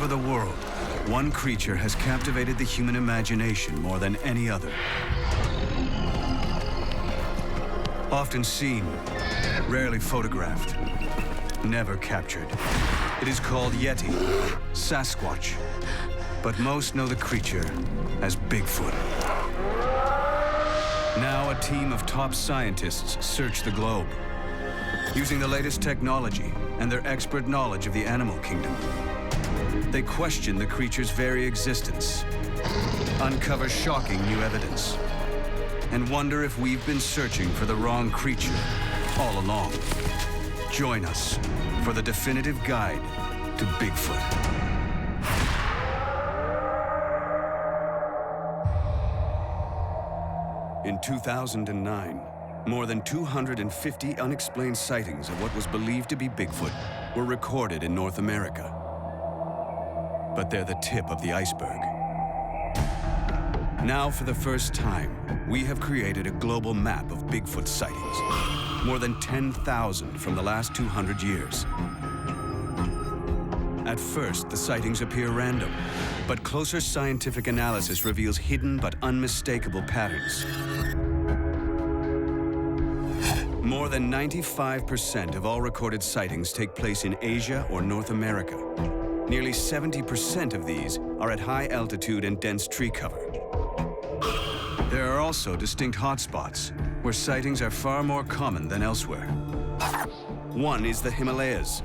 over the world, one creature has captivated the human imagination more than any other. Often seen, rarely photographed, never captured. It is called Yeti, Sasquatch, but most know the creature as Bigfoot. Now a team of top scientists search the globe, using the latest technology and their expert knowledge of the animal kingdom. They question the creature's very existence, uncover shocking new evidence, and wonder if we've been searching for the wrong creature all along. Join us for the definitive guide to Bigfoot. In 2009, more than 250 unexplained sightings of what was believed to be Bigfoot were recorded in North America. But they're the tip of the iceberg. Now, for the first time, we have created a global map of Bigfoot sightings. More than 10,000 from the last 200 years. At first, the sightings appear random, but closer scientific analysis reveals hidden but unmistakable patterns. More than 95% of all recorded sightings take place in Asia or North America. Nearly 70% of these are at high altitude and dense tree cover. There are also distinct hotspots where sightings are far more common than elsewhere. One is the Himalayas.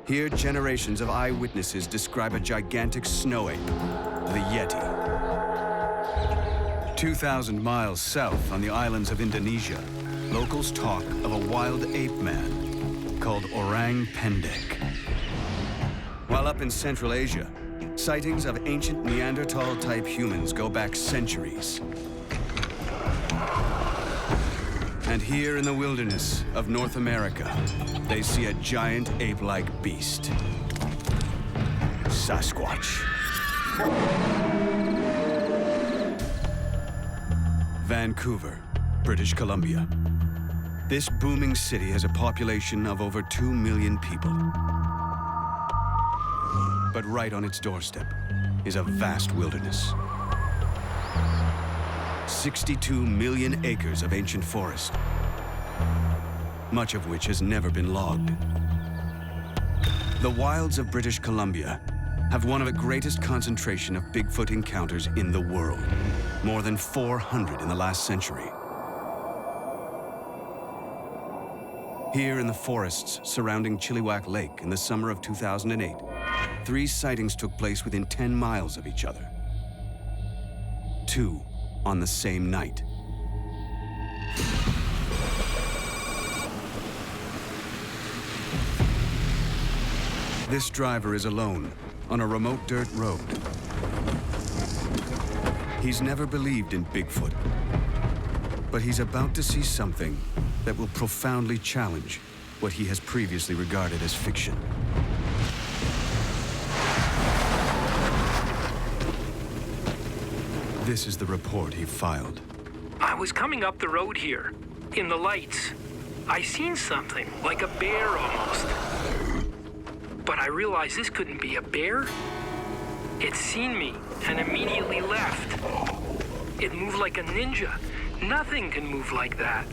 Here, generations of eyewitnesses describe a gigantic snow ape, the Yeti. 2,000 miles south on the islands of Indonesia, locals talk of a wild ape man called Orang Pendek. While up in Central Asia, sightings of ancient Neanderthal-type humans go back centuries. And here in the wilderness of North America, they see a giant ape-like beast, Sasquatch. Vancouver, British Columbia. This booming city has a population of over 2 million people. But right on its doorstep is a vast wilderness. 62 million acres of ancient forest, much of which has never been logged. The wilds of British Columbia have one of the greatest concentration of Bigfoot encounters in the world, more than 400 in the last century. Here in the forests surrounding Chilliwack Lake in the summer of 2008, 3 sightings took place within 10 miles of each other. 2 on the same night. This driver is alone on a remote dirt road. He's never believed in Bigfoot, but he's about to see something that will profoundly challenge what he has previously regarded as fiction. This is the report he filed. I was coming up the road here, in the lights. I seen something, like a bear almost. But I realized this couldn't be a bear. It seen me and immediately left. It moved like a ninja. Nothing can move like that.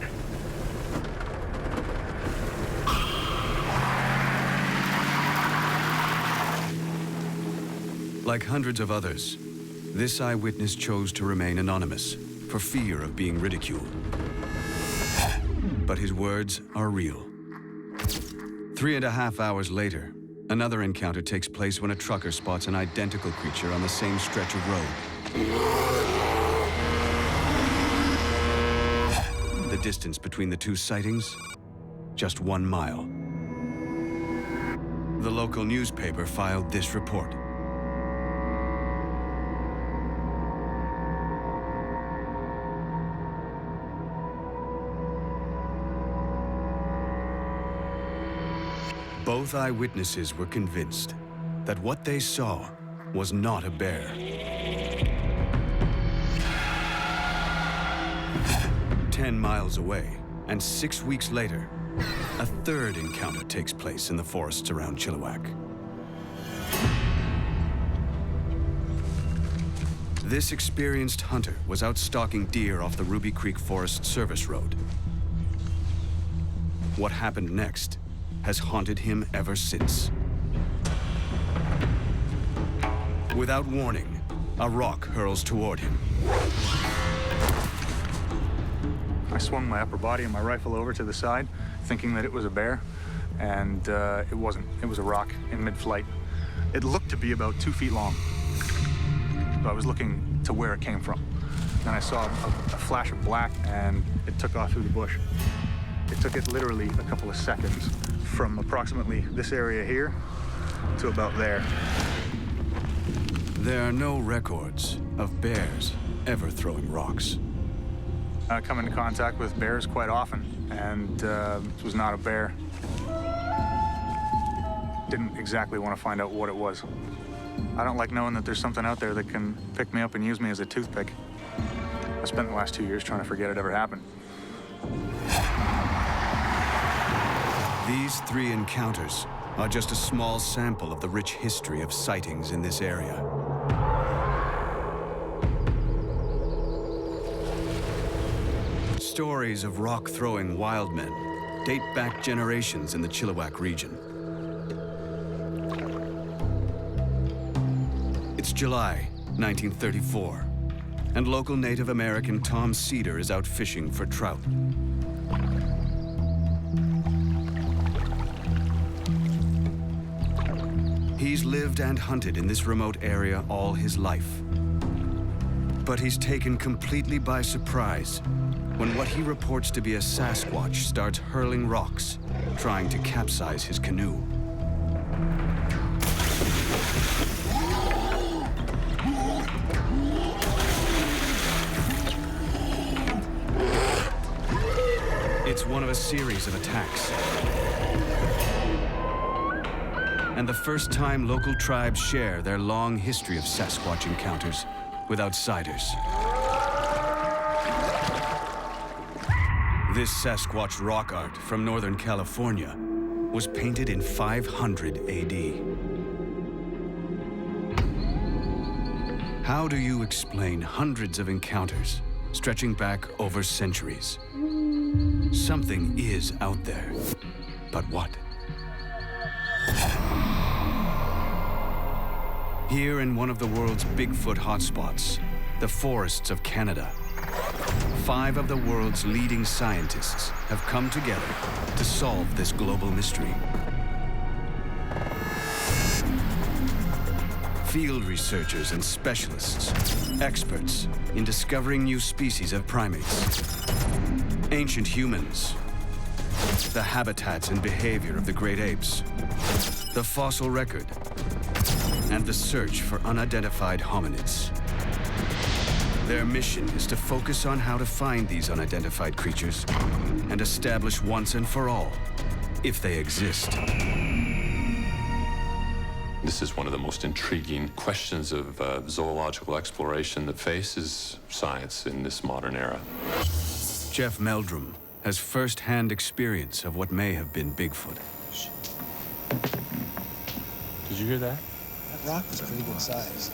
Like hundreds of others, this eyewitness chose to remain anonymous for fear of being ridiculed. But his words are real. 3.5 hours later, another encounter takes place when a trucker spots an identical creature on the same stretch of road. The distance between the 2 sightings? Just 1 mile. The local newspaper filed this report. Both eyewitnesses were convinced that what they saw was not a bear. 10 miles away, and 6 weeks later, a third encounter takes place in the forests around Chilliwack. This experienced hunter was out stalking deer off the Ruby Creek Forest Service Road. What happened next has haunted him ever since. Without warning, a rock hurls toward him. I swung my upper body and my rifle over to the side, thinking that it was a bear, and it wasn't. It was a rock in mid-flight. It looked to be about 2 feet long. So I was looking to where it came from. Then I saw a flash of black, and it took off through the bush. It took it literally a couple of seconds from approximately this area here to about there. There are no records of bears ever throwing rocks. I come into contact with bears quite often, and this was not a bear. Didn't exactly want to find out what it was. I don't like knowing that there's something out there that can pick me up and use me as a toothpick. I spent the last 2 years trying to forget it ever happened. These 3 encounters are just a small sample of the rich history of sightings in this area. Stories of rock-throwing wild men date back generations in the Chilliwack region. It's July 1934, and local Native American Tom Cedar is out fishing for trout. He's lived and hunted in this remote area all his life. But he's taken completely by surprise when what he reports to be a Sasquatch starts hurling rocks, trying to capsize his canoe. It's one of a series of attacks. And the first time local tribes share their long history of Sasquatch encounters with outsiders. This Sasquatch rock art from Northern California was painted in 500 AD. How do you explain hundreds of encounters stretching back over centuries? Something is out there, but what? Here in one of the world's Bigfoot hotspots, the forests of Canada, 5 of the world's leading scientists have come together to solve this global mystery. Field researchers and specialists, experts in discovering new species of primates, ancient humans, the habitats and behavior of the great apes, the fossil record, and the search for unidentified hominids. Their mission is to focus on how to find these unidentified creatures and establish once and for all if they exist. This is one of the most intriguing questions of zoological exploration that faces science in this modern era. Jeff Meldrum has first-hand experience of what may have been Bigfoot. Did you hear that? That rock was pretty good size.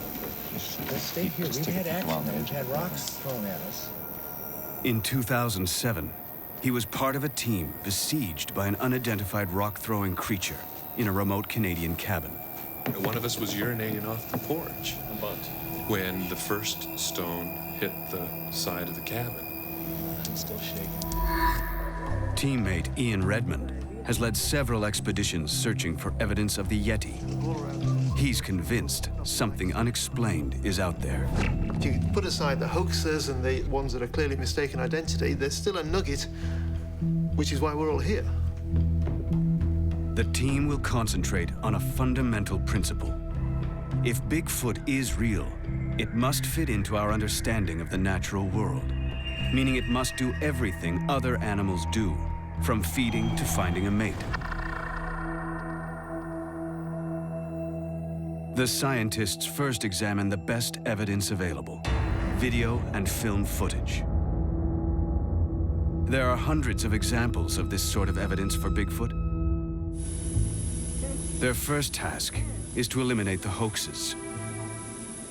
Let's stay here. We've had action there. We've had rocks thrown at us. In 2007, he was part of a team besieged by an unidentified rock-throwing creature in a remote Canadian cabin. One of us was urinating off the porch when the first stone hit the side of the cabin. I'm still shaking. Teammate Ian Redmond has led several expeditions searching for evidence of the Yeti. He's convinced something unexplained is out there. If you put aside the hoaxers and the ones that are clearly mistaken identity, there's still a nugget, which is why we're all here. The team will concentrate on a fundamental principle. If Bigfoot is real, it must fit into our understanding of the natural world, meaning it must do everything other animals do, from feeding to finding a mate. The scientists first examine the best evidence available, video and film footage. There are hundreds of examples of this sort of evidence for Bigfoot. Their first task is to eliminate the hoaxes.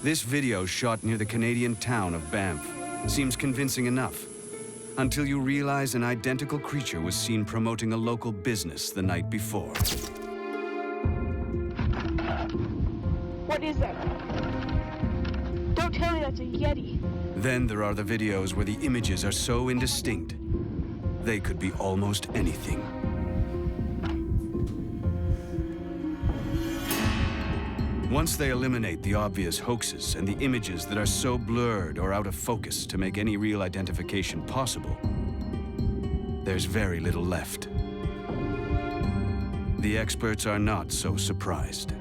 This video shot near the Canadian town of Banff seems convincing enough, until you realize an identical creature was seen promoting a local business the night before. What is that? Don't tell me that's a Yeti. Then there are the videos where the images are so indistinct, they could be almost anything. Once they eliminate the obvious hoaxes and the images that are so blurred or out of focus to make any real identification possible, there's very little left. The experts are not so surprised.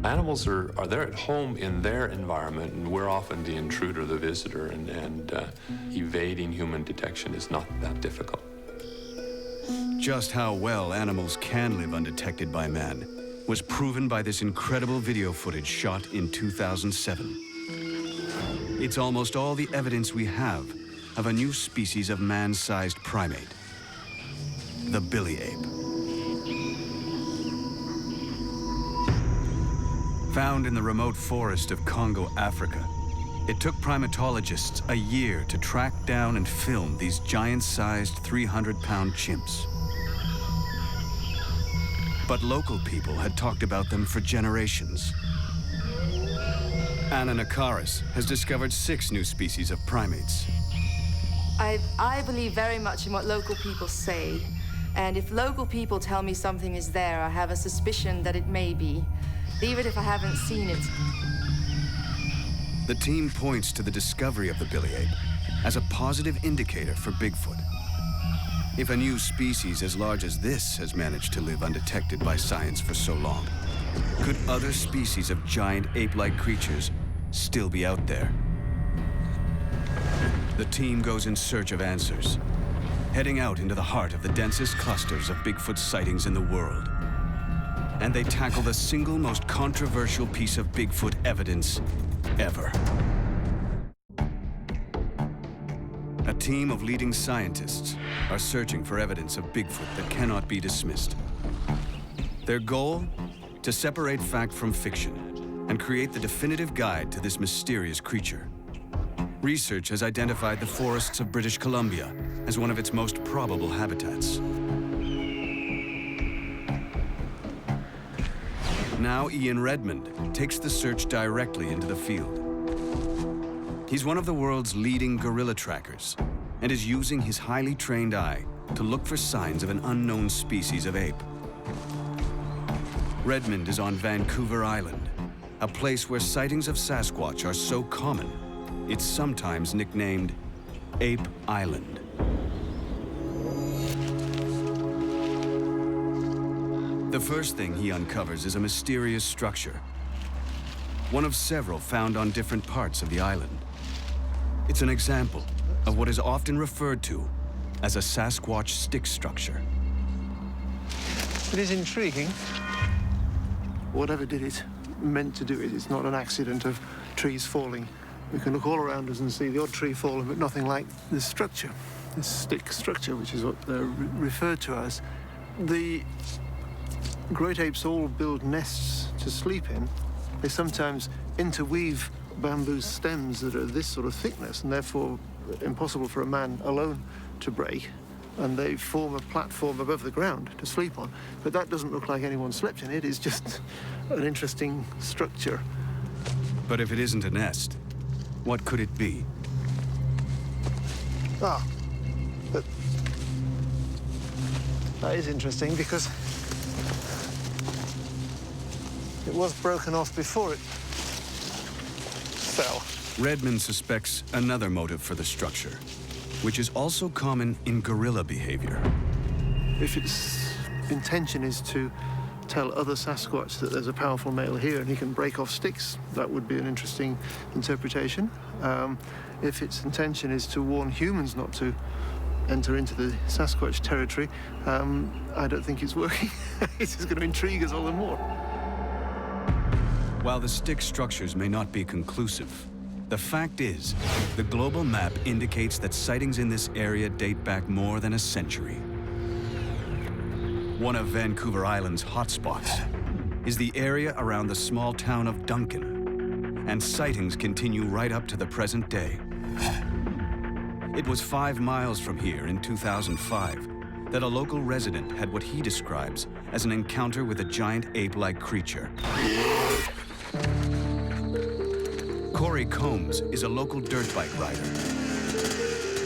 Animals are there at home in their environment, and we're often the intruder, the visitor, and evading human detection is not that difficult. Just how well animals can live undetected by man was proven by this incredible video footage shot in 2007. It's almost all the evidence we have of a new species of man-sized primate, the billy ape. Found in the remote forest of Congo, Africa, it took primatologists a year to track down and film these giant-sized 300-pound chimps. But local people had talked about them for generations. Anna Nakaris has discovered 6 new species of primates. I believe very much in what local people say. And if local people tell me something is there, I have a suspicion that it may be, even if I haven't seen it. The team points to the discovery of the billy ape as a positive indicator for Bigfoot. If a new species as large as this has managed to live undetected by science for so long, could other species of giant ape-like creatures still be out there? The team goes in search of answers, heading out into the heart of the densest clusters of Bigfoot sightings in the world. And they tackle the single most controversial piece of Bigfoot evidence ever. A team of leading scientists are searching for evidence of Bigfoot that cannot be dismissed. Their goal? To separate fact from fiction and create the definitive guide to this mysterious creature. Research has identified the forests of British Columbia as one of its most probable habitats. Now Ian Redmond takes the search directly into the field. He's one of the world's leading gorilla trackers and is using his highly trained eye to look for signs of an unknown species of ape. Redmond is on Vancouver Island, a place where sightings of Sasquatch are so common, it's sometimes nicknamed Ape Island. The first thing he uncovers is a mysterious structure, one of several found on different parts of the island. It's an example of what is often referred to as a Sasquatch stick structure. It is intriguing. Whatever did it, meant to do it. It's not an accident of trees falling. We can look all around us and see the odd tree falling, but nothing like this structure, this stick structure, which is what they're referred to as. The great apes all build nests to sleep in. They sometimes interweave bamboo stems that are this sort of thickness and therefore impossible for a man alone to break, and they form a platform above the ground to sleep on. But that doesn't look like anyone slept in it. It's just an interesting structure. But if it isn't a nest, what could it be? But that is interesting because it was broken off before it fell. Redmond suspects another motive for the structure, which is also common in gorilla behavior. If its intention is to tell other Sasquatch that there's a powerful male here and he can break off sticks, that would be an interesting interpretation. If its intention is to warn humans not to enter into the Sasquatch territory, I don't think it's working. It's just going to intrigue us all the more. While the stick structures may not be conclusive, the fact is, the global map indicates that sightings in this area date back more than a century. One of Vancouver Island's hotspots is the area around the small town of Duncan. and sightings continue right up to the present day. It was 5 miles from here in 2005 that a local resident had what he describes as an encounter with a giant ape-like creature. Corey Combs is a local dirt bike rider.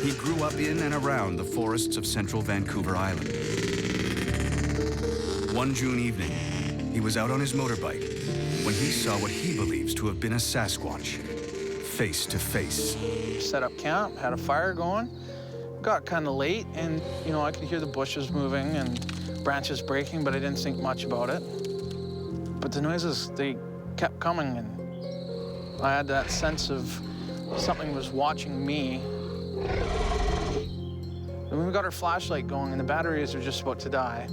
He grew up in and around the forests of central Vancouver Island. One June evening, he was out on his motorbike when he saw what he believes to have been a Sasquatch, face to face. Set up camp, had a fire going. Got kind of late, and I could hear the bushes moving and branches breaking, but I didn't think much about it. But the noises, they kept coming, and I had that sense of something was watching me. And we got our flashlight going, and the batteries were just about to die.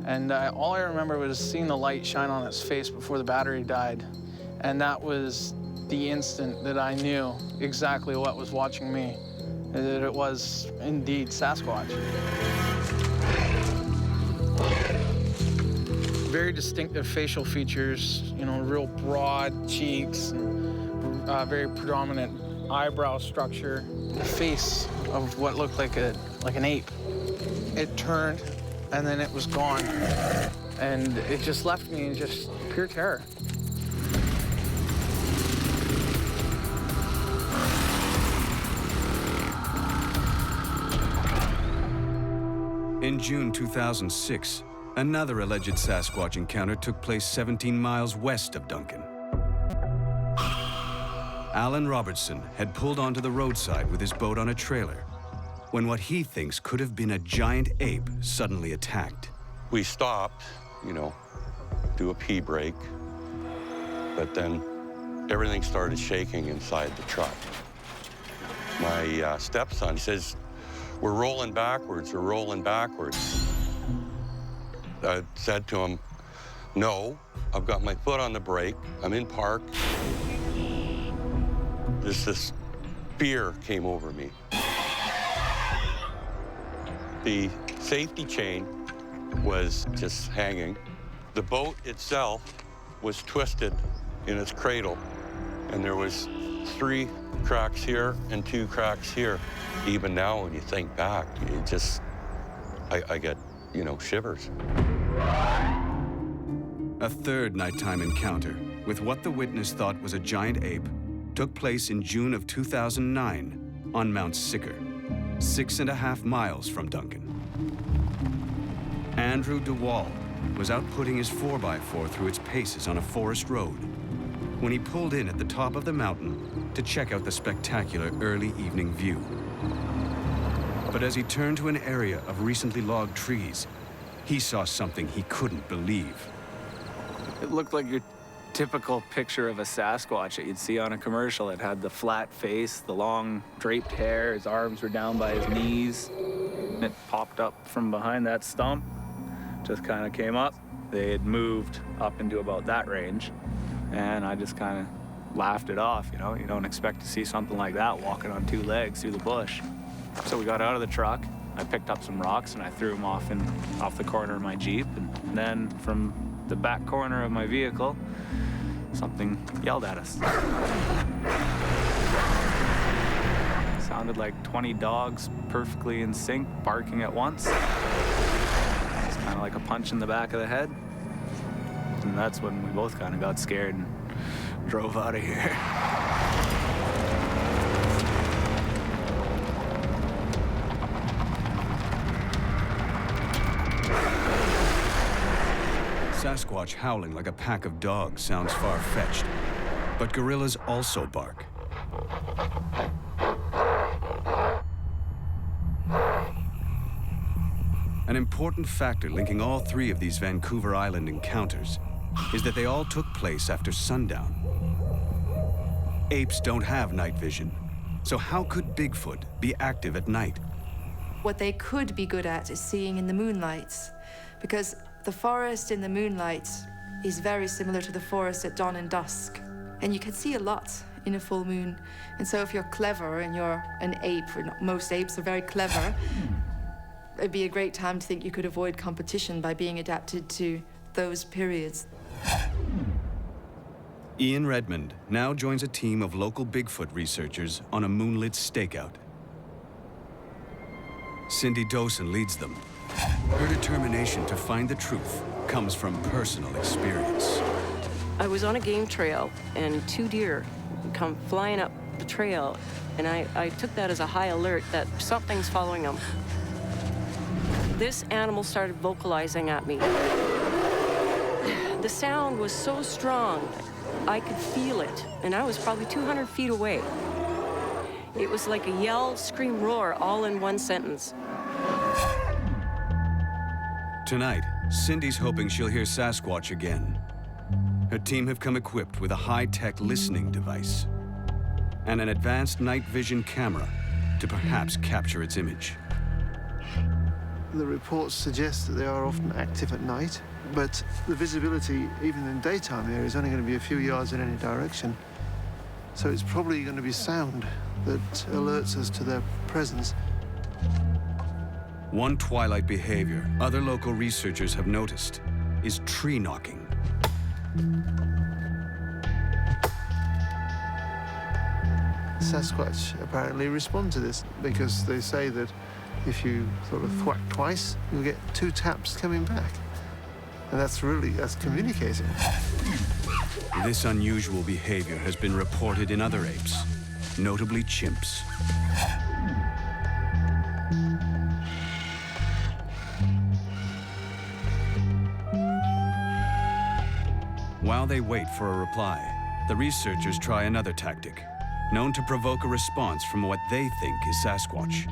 And all I remember was seeing the light shine on its face before the battery died. And that was the instant that I knew exactly what was watching me, and that it was indeed Sasquatch. Very distinctive facial features, real broad cheeks, and very predominant eyebrow structure. The face of what looked like an ape. It turned, and then it was gone. And it just left me in just pure terror. In June 2006, another alleged Sasquatch encounter took place 17 miles west of Duncan. Alan Robertson had pulled onto the roadside with his boat on a trailer when what he thinks could have been a giant ape suddenly attacked. We stopped, do a pee break, but then everything started shaking inside the truck. My stepson says, "We're rolling backwards, we're rolling backwards." I said to him, "No, I've got my foot on the brake, I'm in park." This fear came over me. The safety chain was just hanging. The boat itself was twisted in its cradle, and there was 3 cracks here and 2 cracks here. Even now, when you think back, I get, shivers. A third nighttime encounter with what the witness thought was a giant ape took place in June of 2009 on Mount Sicker, 6.5 miles from Duncan. Andrew DeWall was out putting his 4x4 through its paces on a forest road when he pulled in at the top of the mountain to check out the spectacular early evening view. But as he turned to an area of recently logged trees, he saw something he couldn't believe. It looked like your typical picture of a Sasquatch that you'd see on a commercial. It had the flat face, the long draped hair, his arms were down by his knees. It popped up from behind that stump, just kind of came up. They had moved up into about that range, and I just kind of laughed it off, You don't expect to see something like that walking on 2 legs through the bush. So we got out of the truck, I picked up some rocks and I threw them off the corner of my Jeep, and then from the back corner of my vehicle, something yelled at us. Sounded like 20 dogs perfectly in sync, barking at once. It's kind of like a punch in the back of the head. And that's when we both kind of got scared and drove out of here. Sasquatch howling like a pack of dogs sounds far-fetched, but gorillas also bark. An important factor linking all 3 of these Vancouver Island encounters is that they all took place after sundown. Apes don't have night vision, so how could Bigfoot be active at night? What they could be good at is seeing in the moonlight, because the forest in the moonlight is very similar to the forest at dawn and dusk, and you can see a lot in a full moon. And so if you're clever and you're an ape, or most apes are very clever, it'd be a great time to think you could avoid competition by being adapted to those periods. Ian Redmond now joins a team of local Bigfoot researchers on a moonlit stakeout. Cindy Dawson leads them. Her determination to find the truth comes from personal experience. I was on a game trail, and 2 deer come flying up the trail, and I took that as a high alert that something's following them. This animal started vocalizing at me. The sound was so strong, I could feel it, and I was probably 200 feet away. It was like a yell, scream, roar, all in one sentence. Tonight, Cindy's hoping she'll hear Sasquatch again. Her team have come equipped with a high-tech listening device and an advanced night vision camera to perhaps capture its image. The reports suggest that they are often active at night, but the visibility, even in daytime there, is only going to be a few yards in any direction. So it's probably going to be sound that alerts us to their presence. One twilight behavior other local researchers have noticed is tree knocking. Sasquatch apparently respond to this because they say that if you sort of thwack twice, you'll get 2 taps coming back. And that's communicating. This unusual behavior has been reported in other apes, notably chimps. While they wait for a reply, the researchers try another tactic, known to provoke a response from what they think is Sasquatch.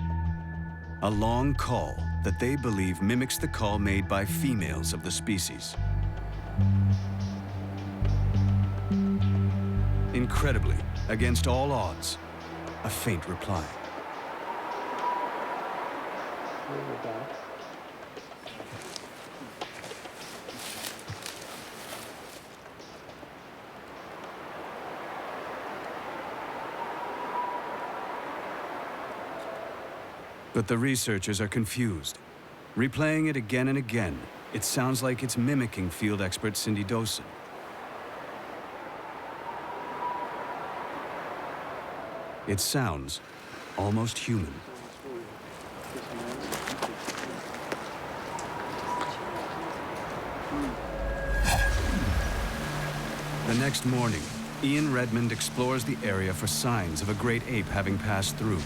A long call that they believe mimics the call made by females of the species. Incredibly, against all odds, a faint reply. But the researchers are confused. Replaying it again and again, it sounds like it's mimicking field expert Cindy Dawson. It sounds almost human. The next morning, Ian Redmond explores the area for signs of a great ape having passed through.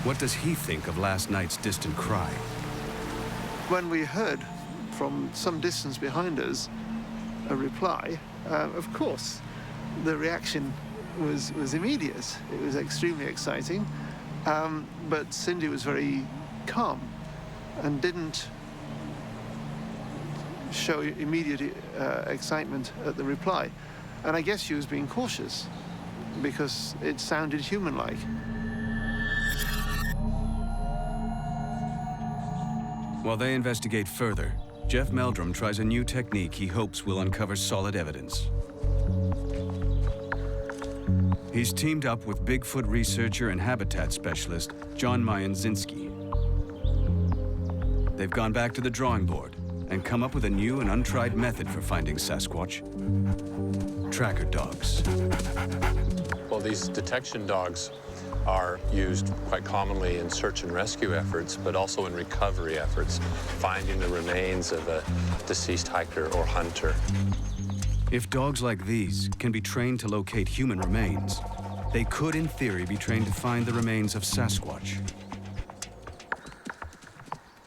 What does he think of last night's distant cry? When we heard from some distance behind us a reply, of course, the reaction was immediate. It was extremely exciting, but Cindy was very calm and didn't show immediate excitement at the reply. And I guess she was being cautious because it sounded human-like. While they investigate further, Jeff Meldrum tries a new technique he hopes will uncover solid evidence. He's teamed up with Bigfoot researcher and habitat specialist John Mayenzinski. They've gone back to the drawing board and come up with a new and untried method for finding Sasquatch: tracker dogs. Well, these detection dogs are used quite commonly in search and rescue efforts, but also in recovery efforts, finding the remains of a deceased hiker or hunter. If dogs like these can be trained to locate human remains, they could, in theory, be trained to find the remains of Sasquatch.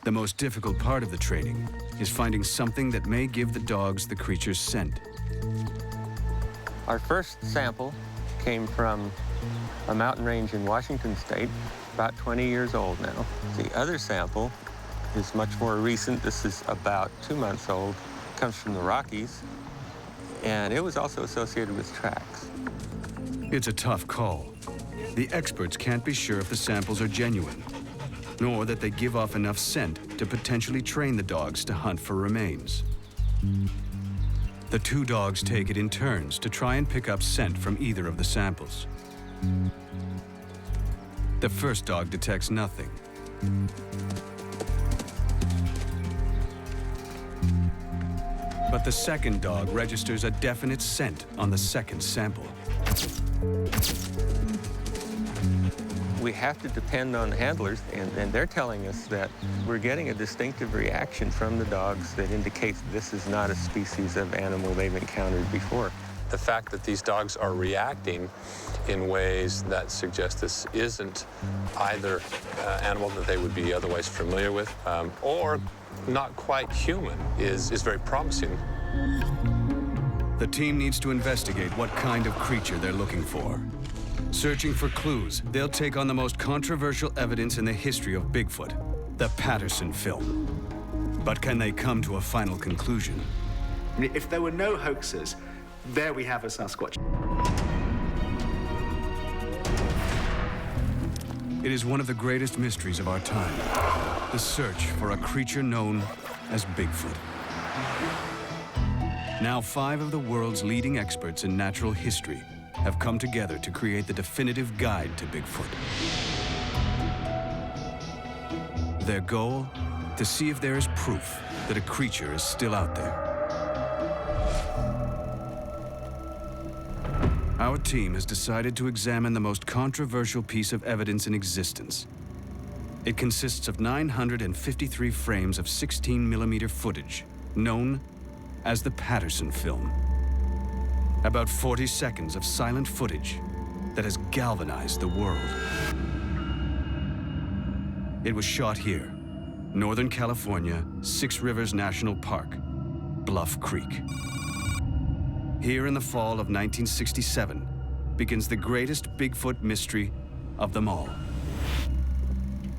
The most difficult part of the training is finding something that may give the dogs the creature's scent. Our first sample came from a mountain range in Washington State, about 20 years old now. The other sample is much more recent. This is about 2 months old. It comes from the Rockies, and it was also associated with tracks. It's a tough call. The experts can't be sure if the samples are genuine, nor that they give off enough scent to potentially train the dogs to hunt for remains. The 2 dogs take it in turns to try and pick up scent from either of the samples. The first dog detects nothing. But the second dog registers a definite scent on the second sample. We have to depend on handlers, and they're telling us that we're getting a distinctive reaction from the dogs that indicates this is not a species of animal they've encountered before. The fact that these dogs are reacting in ways that suggest this isn't either animal that they would be otherwise familiar with or not quite human is very promising. The team needs to investigate what kind of creature they're looking for. Searching for clues, they'll take on the most controversial evidence in the history of Bigfoot, the Patterson film. But can they come to a final conclusion? I mean, if there were no hoaxes, there we have a Sasquatch. It is one of the greatest mysteries of our time, the search for a creature known as Bigfoot. Now 5 of the world's leading experts in natural history have come together to create the definitive guide to Bigfoot. Their goal? To see if there is proof that a creature is still out there. Our team has decided to examine the most controversial piece of evidence in existence. It consists of 953 frames of 16mm footage, known as the Patterson film. About 40 seconds of silent footage that has galvanized the world. It was shot here, Northern California, 6 Rivers National Park, Bluff Creek. Here in the fall of 1967 begins the greatest Bigfoot mystery of them all.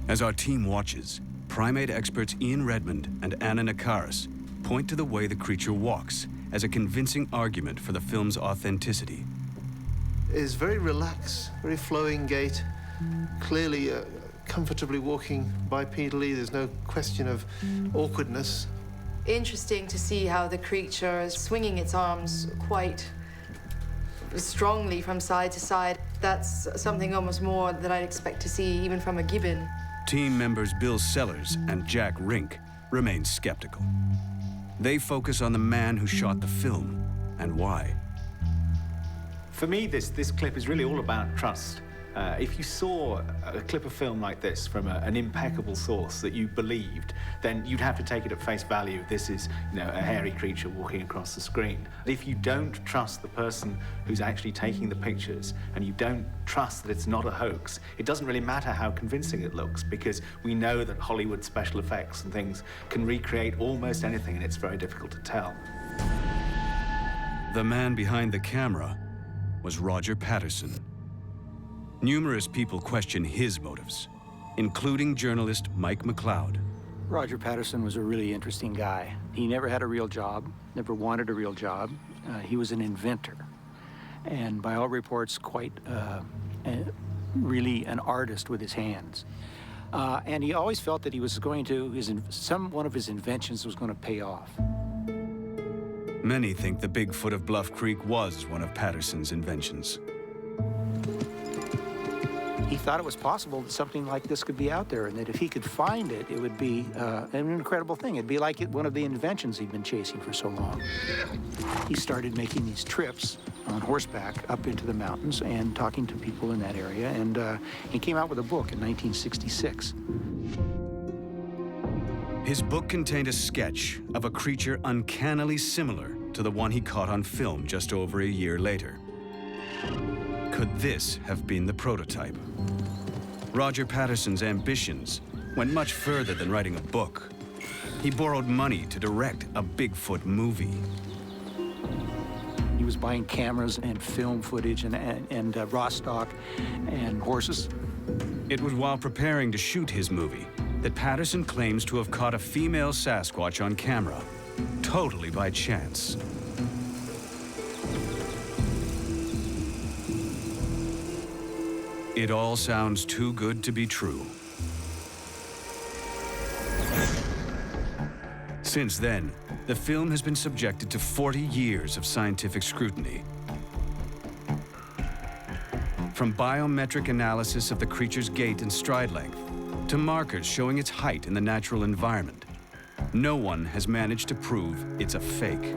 As our team watches, primate experts Ian Redmond and Anna Nakaris point to the way the creature walks as a convincing argument for the film's authenticity. It is very relaxed, very flowing gait, clearly comfortably walking bipedally. There's no question of awkwardness. Interesting to see how the creature is swinging its arms quite strongly from side to side. That's something almost more than I'd expect to see even from a gibbon. Team members Bill Sellers and Jack Rink remain skeptical. They focus on the man who shot the film and why. For me, this clip is really all about trust. If you saw a clip of film like this from an impeccable source that you believed, then you'd have to take it at face value. This is, a hairy creature walking across the screen. If you don't trust the person who's actually taking the pictures, and you don't trust that it's not a hoax, it doesn't really matter how convincing it looks, because we know that Hollywood special effects and things can recreate almost anything, and it's very difficult to tell. The man behind the camera was Roger Patterson. Numerous people question his motives, including journalist Mike McLeod. Roger Patterson was a really interesting guy. He never had a real job, never wanted a real job. He was an inventor, and by all reports, quite really an artist with his hands. And he always felt that he was going to, one of his inventions was going to pay off. Many think the Bigfoot of Bluff Creek was one of Patterson's inventions. He thought it was possible that something like this could be out there, and that if he could find it, it would be an incredible thing. It'd be like one of the inventions he'd been chasing for so long. He started making these trips on horseback up into the mountains and talking to people in that area, and he came out with a book in 1966. His book contained a sketch of a creature uncannily similar to the one he caught on film just over a year later. Could this have been the prototype? Roger Patterson's ambitions went much further than writing a book. He borrowed money to direct a Bigfoot movie. He was buying cameras and film footage and raw stock and horses. It was while preparing to shoot his movie that Patterson claims to have caught a female Sasquatch on camera, totally by chance. It all sounds too good to be true. Since then, the film has been subjected to 40 years of scientific scrutiny. From biometric analysis of the creature's gait and stride length, to markers showing its height in the natural environment, no one has managed to prove it's a fake.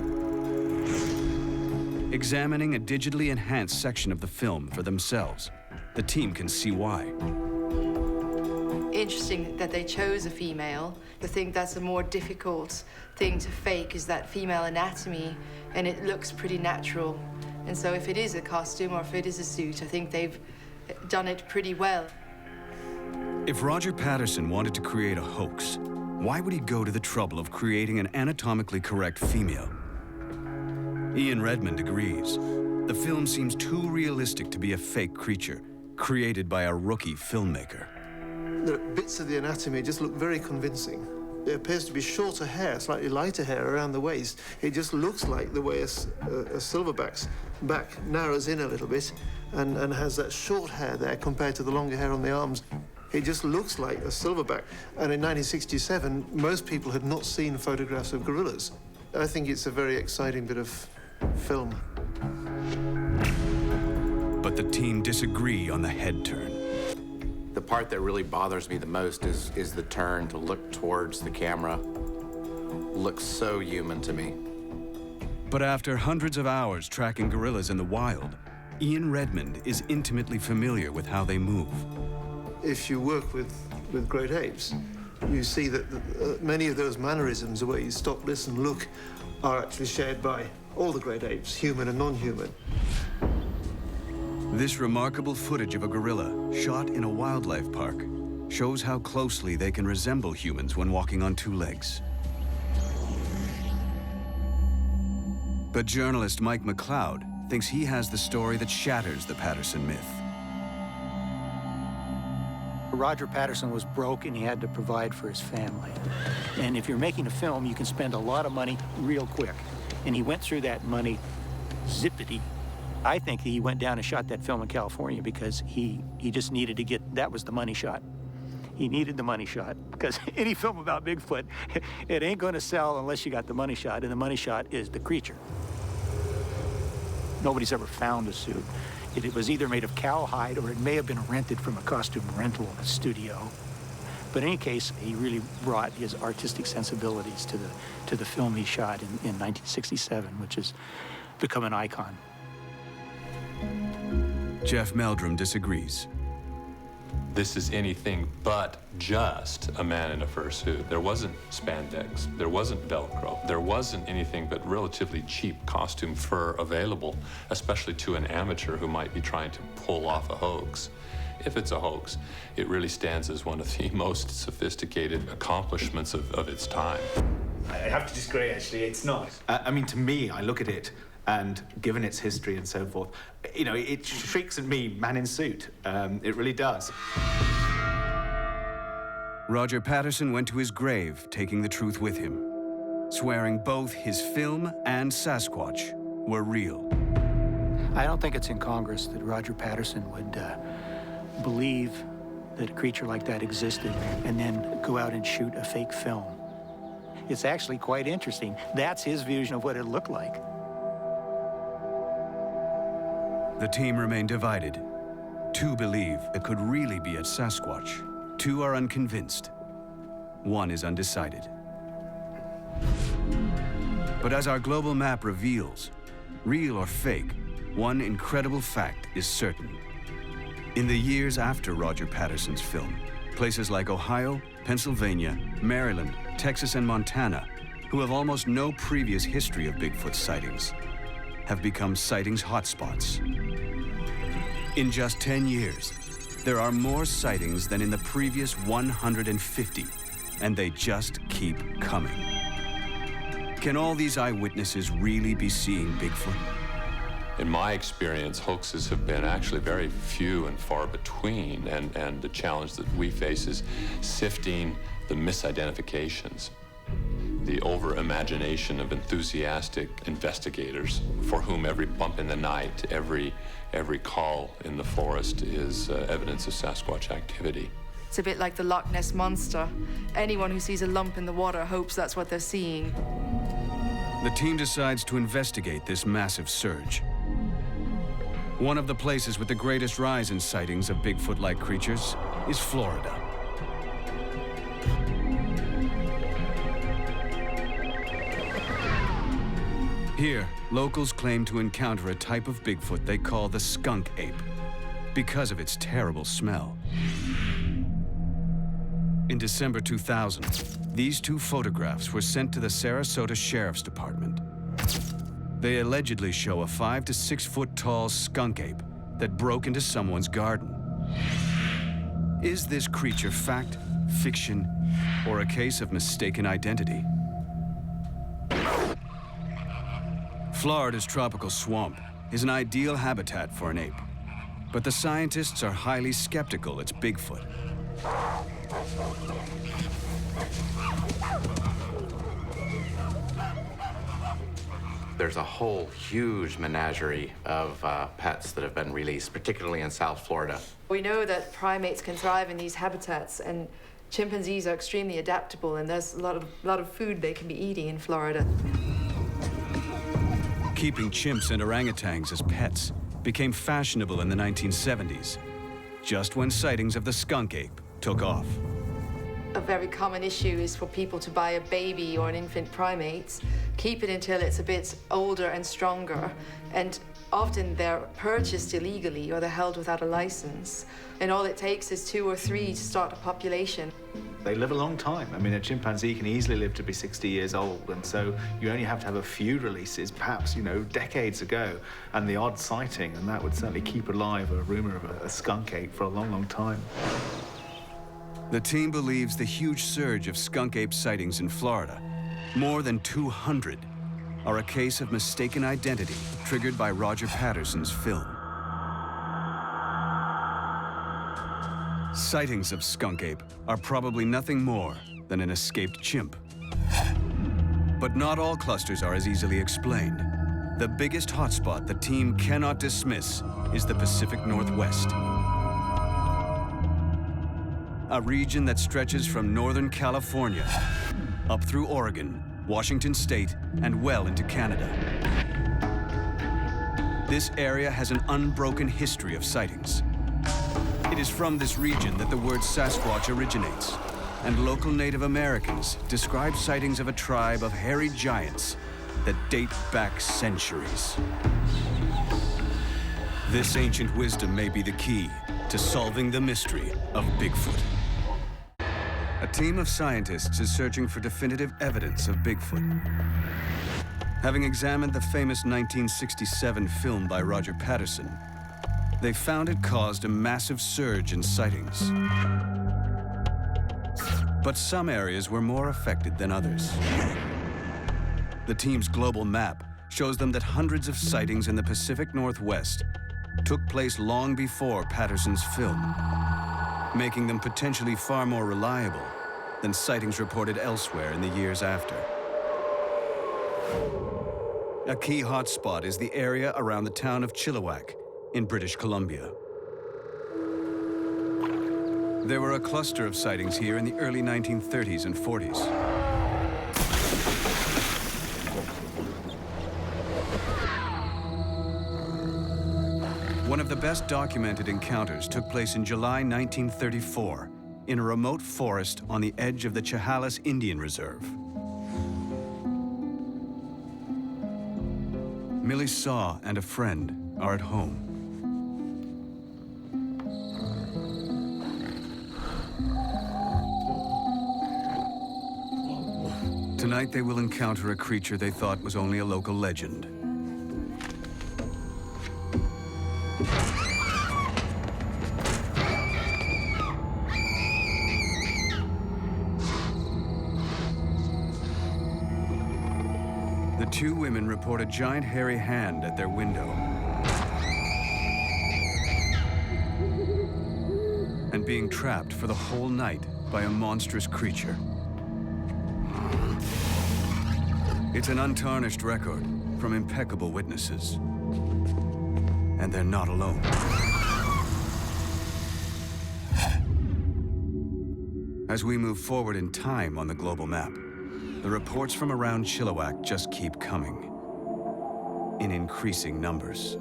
Examining a digitally enhanced section of the film for themselves, the team can see why. Interesting that they chose a female. I think that's a more difficult thing to fake, is that female anatomy, and it looks pretty natural. And so if it is a costume or if it is a suit, I think they've done it pretty well. If Roger Patterson wanted to create a hoax, why would he go to the trouble of creating an anatomically correct female? Ian Redmond agrees. The film seems too realistic to be a fake creature, created by a rookie filmmaker. The bits of the anatomy just look very convincing. There appears to be shorter hair, slightly lighter hair around the waist. It just looks like the way a silverback's back narrows in a little bit and has that short hair there compared to the longer hair on the arms. It just looks like a silverback. And in 1967, most people had not seen photographs of gorillas. I think it's a very exciting bit of film. But the team disagree on the head turn. The part that really bothers me the most is the turn to look towards the camera. Looks so human to me. But after hundreds of hours tracking gorillas in the wild, Ian Redmond is intimately familiar with how they move. If you work with great apes, you see that many of those mannerisms, the way you stop, listen, look, are actually shared by all the great apes, human and non-human. This remarkable footage of a gorilla, shot in a wildlife park, shows how closely they can resemble humans when walking on two legs. But journalist Mike McLeod thinks he has the story that shatters the Patterson myth. Roger Patterson was broke and he had to provide for his family. And if you're making a film, you can spend a lot of money real quick. And he went through that money zippity. I think he went down and shot that film in California because he just needed to get, that was the money shot. He needed the money shot because any film about Bigfoot, it ain't gonna sell unless you got the money shot, and the money shot is the creature. Nobody's ever found a suit. It was either made of cowhide or it may have been rented from a costume rental studio. But in any case, he really brought his artistic sensibilities to the film he shot in 1967, which has become an icon. Jeff Meldrum disagrees. This is anything but just a man in a fursuit. There wasn't spandex, there wasn't Velcro, there wasn't anything but relatively cheap costume fur available, especially to an amateur who might be trying to pull off a hoax. If it's a hoax, it really stands as one of the most sophisticated accomplishments of its time. I have to disagree, actually. It's not. I mean, to me, I look at it, and given its history and so forth, you know, it shrieks at me, man in suit. It really does. Roger Patterson went to his grave, taking the truth with him, swearing both his film and Sasquatch were real. I don't think it's incongruous that Roger Patterson would believe that a creature like that existed and then go out and shoot a fake film. It's actually quite interesting. That's his vision of what it looked like. The team remain divided. Two believe it could really be a Sasquatch. Two are unconvinced. One is undecided. But as our global map reveals, real or fake, one incredible fact is certain. In the years after Roger Patterson's film, places like Ohio, Pennsylvania, Maryland, Texas, and Montana, who have almost no previous history of Bigfoot sightings, have become sightings hotspots. In just 10 years, there are more sightings than in the previous 150, and they just keep coming. Can all these eyewitnesses really be seeing Bigfoot? In my experience, hoaxes have been actually very few and far between, and the challenge that we face is sifting the misidentifications, the over-imagination of enthusiastic investigators for whom every bump in the night, every call in the forest is evidence of Sasquatch activity. It's a bit like the Loch Ness Monster. Anyone who sees a lump in the water hopes that's what they're seeing. The team decides to investigate this massive surge. One of the places with the greatest rise in sightings of Bigfoot-like creatures is Florida. Here, locals claim to encounter a type of Bigfoot they call the skunk ape because of its terrible smell. In December 2000, these two photographs were sent to the Sarasota Sheriff's Department. They allegedly show a 5 to 6 foot tall skunk ape that broke into someone's garden. Is this creature fact, fiction, or a case of mistaken identity? Florida's tropical swamp is an ideal habitat for an ape, but the scientists are highly skeptical it's Bigfoot. There's a whole huge menagerie of pets that have been released, particularly in South Florida. We know that primates can thrive in these habitats, and chimpanzees are extremely adaptable, and there's a lot of food they can be eating in Florida. Keeping chimps and orangutans as pets became fashionable in the 1970s, just when sightings of the skunk ape took off. A very common issue is for people to buy a baby or an infant primate, keep it until it's a bit older and stronger, and often they're purchased illegally or they're held without a license. And all it takes is 2 or 3 to start a population. They live a long time. I mean, a chimpanzee can easily live to be 60 years old, and so you only have to have a few releases, perhaps, you know, decades ago, and the odd sighting, and that would certainly keep alive a rumor of a skunk ape for a long, long time. The team believes the huge surge of skunk ape sightings in Florida, more than 200, are a case of mistaken identity triggered by Roger Patterson's film. Sightings of skunk ape are probably nothing more than an escaped chimp. But not all clusters are as easily explained. The biggest hotspot the team cannot dismiss is the Pacific Northwest, a region that stretches from Northern California up through Oregon, Washington State, and well into Canada. This area has an unbroken history of sightings. It is from this region that the word Sasquatch originates, and local Native Americans describe sightings of a tribe of hairy giants that date back centuries. This ancient wisdom may be the key to solving the mystery of Bigfoot. A team of scientists is searching for definitive evidence of Bigfoot. Having examined the famous 1967 film by Roger Patterson, they found it caused a massive surge in sightings. But some areas were more affected than others. The team's global map shows them that hundreds of sightings in the Pacific Northwest took place long before Patterson's film, making them potentially far more reliable than sightings reported elsewhere in the years after. A key hotspot is the area around the town of Chilliwack in British Columbia. There were a cluster of sightings here in the early 1930s and 40s. One of the best documented encounters took place in July 1934 in a remote forest on the edge of the Chehalis Indian Reserve. Millie Saw and a friend are at home. Tonight they will encounter a creature they thought was only a local legend. The two women report a giant hairy hand at their window and being trapped for the whole night by a monstrous creature. It's an untarnished record from impeccable witnesses. And they're not alone. As we move forward in time on the global map, the reports from around Chilliwack just keep coming in increasing numbers.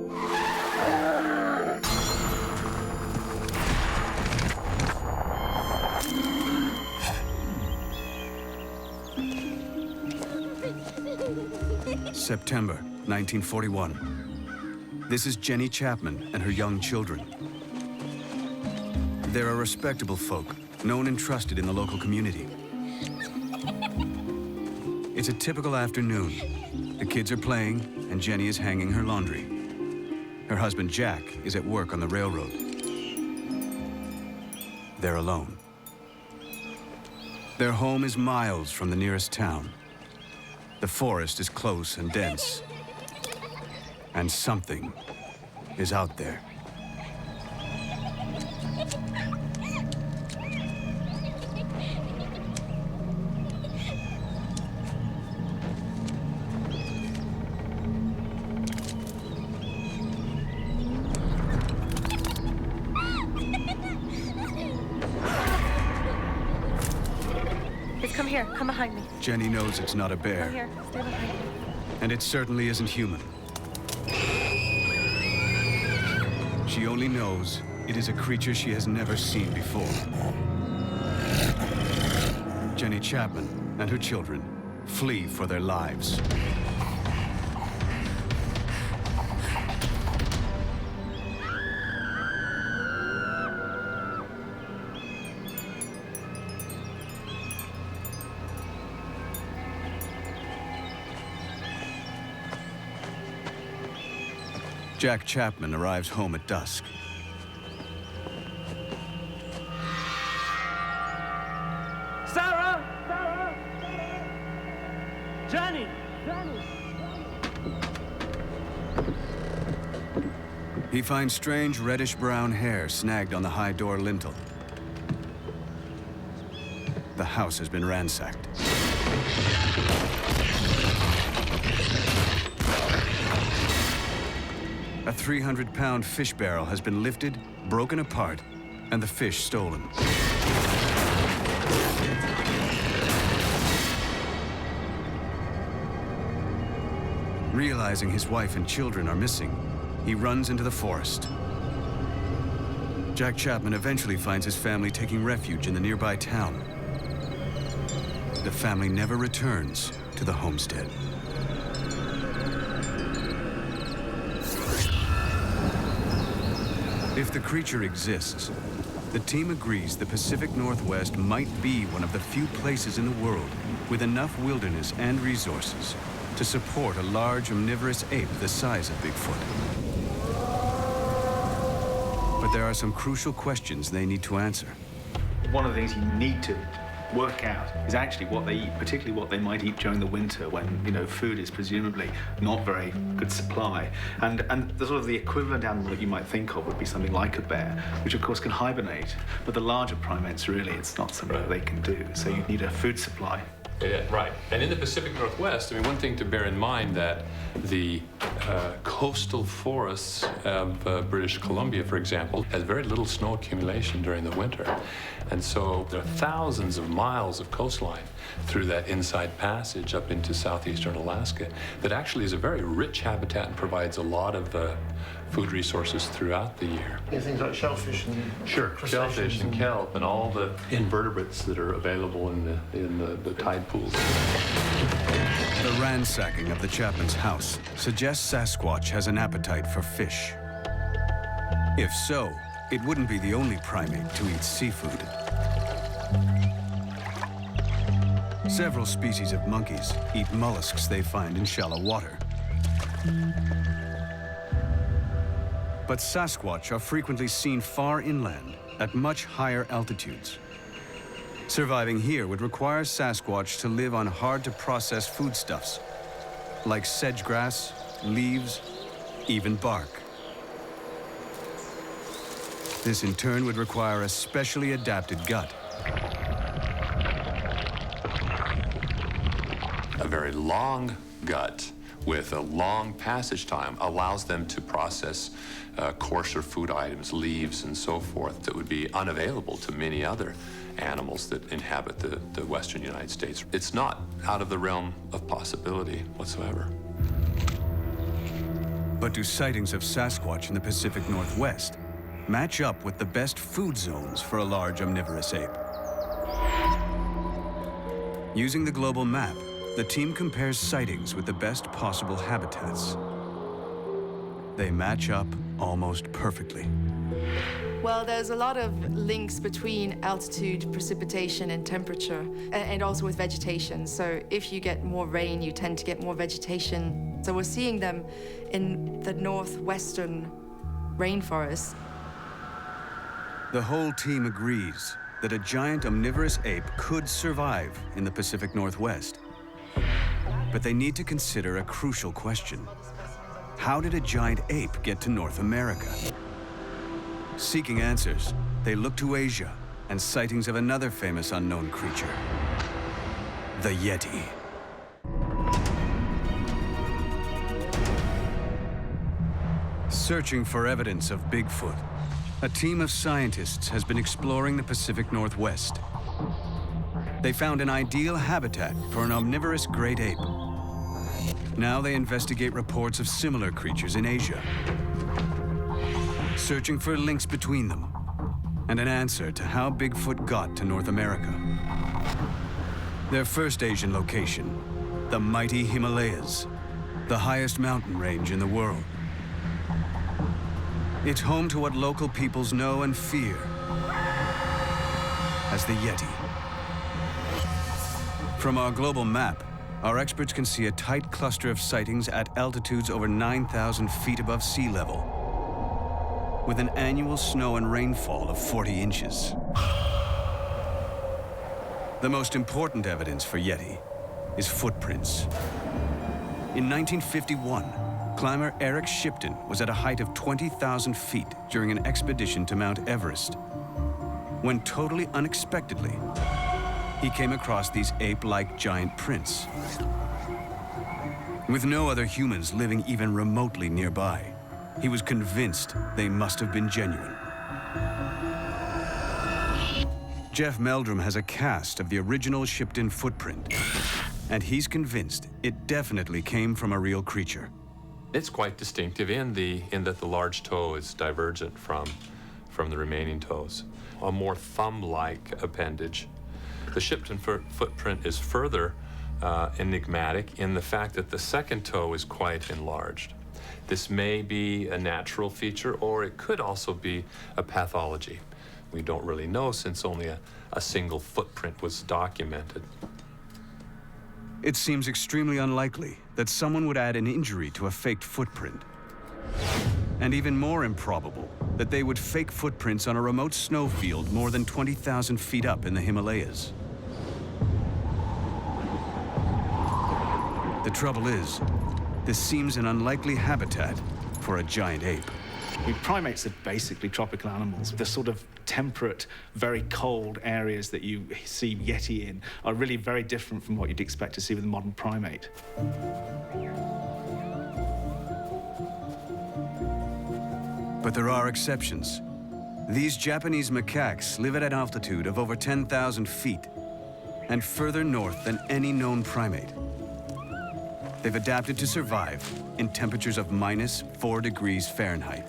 September 1941. This is Jenny Chapman and her young children. They're a respectable folk, known and trusted in the local community. It's a typical afternoon. The kids are playing, and Jenny is hanging her laundry. Her husband, Jack, is at work on the railroad. They're alone. Their home is miles from the nearest town. The forest is close and dense. And something is out there. Come here, come behind me. Jenny knows it's not a bear. Come here, stay behind me. And it certainly isn't human. She only knows it is a creature she has never seen before. Jenny Chapman and her children flee for their lives. Jack Chapman arrives home at dusk. Sarah! Jenny! He finds strange reddish-brown hair snagged on the high door lintel. The house has been ransacked. A 300-pound fish barrel has been lifted, broken apart, and the fish stolen. Realizing his wife and children are missing, he runs into the forest. Jack Chapman eventually finds his family taking refuge in the nearby town. The family never returns to the homestead. If the creature exists, the team agrees the Pacific Northwest might be one of the few places in the world with enough wilderness and resources to support a large omnivorous ape the size of Bigfoot. But there are some crucial questions they need to answer. One of the things you need to work out is actually what they eat, particularly what they might eat during the winter when, food is presumably not very good supply. And the sort of the equivalent animal that you might think of would be something like a bear, which of course can hibernate. But the larger primates, really, it's not something that they can do. So you need a food supply. Yeah, right. And in the Pacific Northwest, one thing to bear in mind that the coastal forests of British Columbia, for example, has very little snow accumulation during the winter. And so there are thousands of miles of coastline through that inside passage up into southeastern Alaska that actually is a very rich habitat and provides a lot of food resources throughout the year. Yeah, things like shellfish and Shellfish and kelp and all the invertebrates that are available in the tide pools. The ransacking of the Chapman's house suggests Sasquatch has an appetite for fish. If so, it wouldn't be the only primate to eat seafood. Several species of monkeys eat mollusks they find in shallow water. But Sasquatch are frequently seen far inland at much higher altitudes. Surviving here would require Sasquatch to live on hard-to-process foodstuffs, like sedge grass, leaves, even bark. This in turn would require a specially adapted gut. A very long gut with a long passage time allows them to process coarser food items, leaves and so forth, that would be unavailable to many other animals that inhabit the western United States. It's not out of the realm of possibility whatsoever. But do sightings of Sasquatch in the Pacific Northwest match up with the best food zones for a large omnivorous ape? Using the global map, the team compares sightings with the best possible habitats. They match up almost perfectly. Well, there's a lot of links between altitude, precipitation, and temperature, and also with vegetation. So if you get more rain, you tend to get more vegetation. So we're seeing them in the northwestern rainforest. The whole team agrees that a giant omnivorous ape could survive in the Pacific Northwest. But they need to consider a crucial question. How did a giant ape get to North America? Seeking answers, they look to Asia and sightings of another famous unknown creature, the Yeti. Searching for evidence of Bigfoot, a team of scientists has been exploring the Pacific Northwest. They found an ideal habitat for an omnivorous great ape. Now they investigate reports of similar creatures in Asia, searching for links between them and an answer to how Bigfoot got to North America. Their first Asian location, the mighty Himalayas, the highest mountain range in the world. It's home to what local peoples know and fear as the Yeti. From our global map, our experts can see a tight cluster of sightings at altitudes over 9,000 feet above sea level, with an annual snow and rainfall of 40 inches. The most important evidence for Yeti is footprints. In 1951, climber Eric Shipton was at a height of 20,000 feet during an expedition to Mount Everest, when totally unexpectedly, he came across these ape-like giant prints. With no other humans living even remotely nearby, he was convinced they must have been genuine. Jeff Meldrum has a cast of the original Shipton footprint, and he's convinced it definitely came from a real creature. It's quite distinctive in that the large toe is divergent from the remaining toes. A more thumb-like appendage. The Shipton footprint is further enigmatic in the fact that the second toe is quite enlarged. This may be a natural feature, or it could also be a pathology. We don't really know, since only a single footprint was documented. It seems extremely unlikely that someone would add an injury to a faked footprint. And even more improbable that they would fake footprints on a remote snowfield more than 20,000 feet up in the Himalayas. The trouble is, this seems an unlikely habitat for a giant ape. Primates are basically tropical animals. The sort of temperate, very cold areas that you see Yeti in are really very different from what you'd expect to see with a modern primate. But there are exceptions. These Japanese macaques live at an altitude of over 10,000 feet and further north than any known primate. They've adapted to survive in temperatures of -4 degrees Fahrenheit.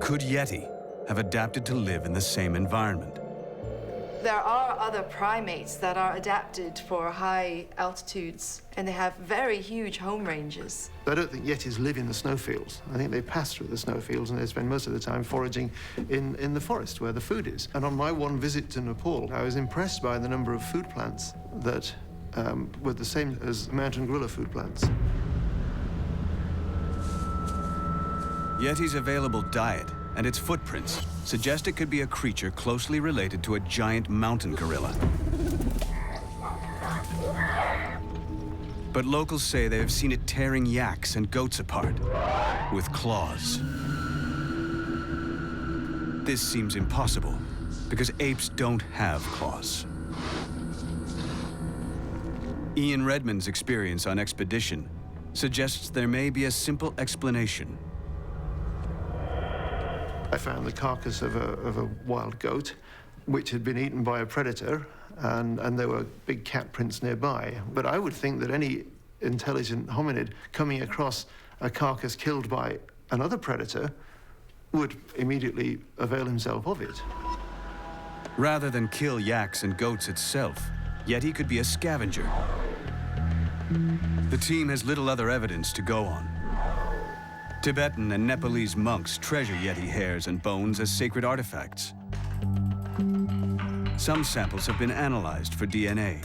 Could Yeti have adapted to live in the same environment? There are other primates that are adapted for high altitudes, and they have very huge home ranges. I don't think Yetis live in the snowfields. I think they pass through the snowfields, and they spend most of the time foraging in the forest where the food is. And on my one visit to Nepal, I was impressed by the number of food plants that were the same as mountain gorilla food plants. Yeti's available diet and its footprints suggest it could be a creature closely related to a giant mountain gorilla. But locals say they have seen it tearing yaks and goats apart with claws. This seems impossible because apes don't have claws. Ian Redmond's experience on expedition suggests there may be a simple explanation. I found the carcass of a wild goat, which had been eaten by a predator, and there were big cat prints nearby. But I would think that any intelligent hominid coming across a carcass killed by another predator would immediately avail himself of it. Rather than kill yaks and goats itself, Yeti could be a scavenger. The team has little other evidence to go on. Tibetan and Nepalese monks treasure Yeti hairs and bones as sacred artifacts. Some samples have been analyzed for DNA,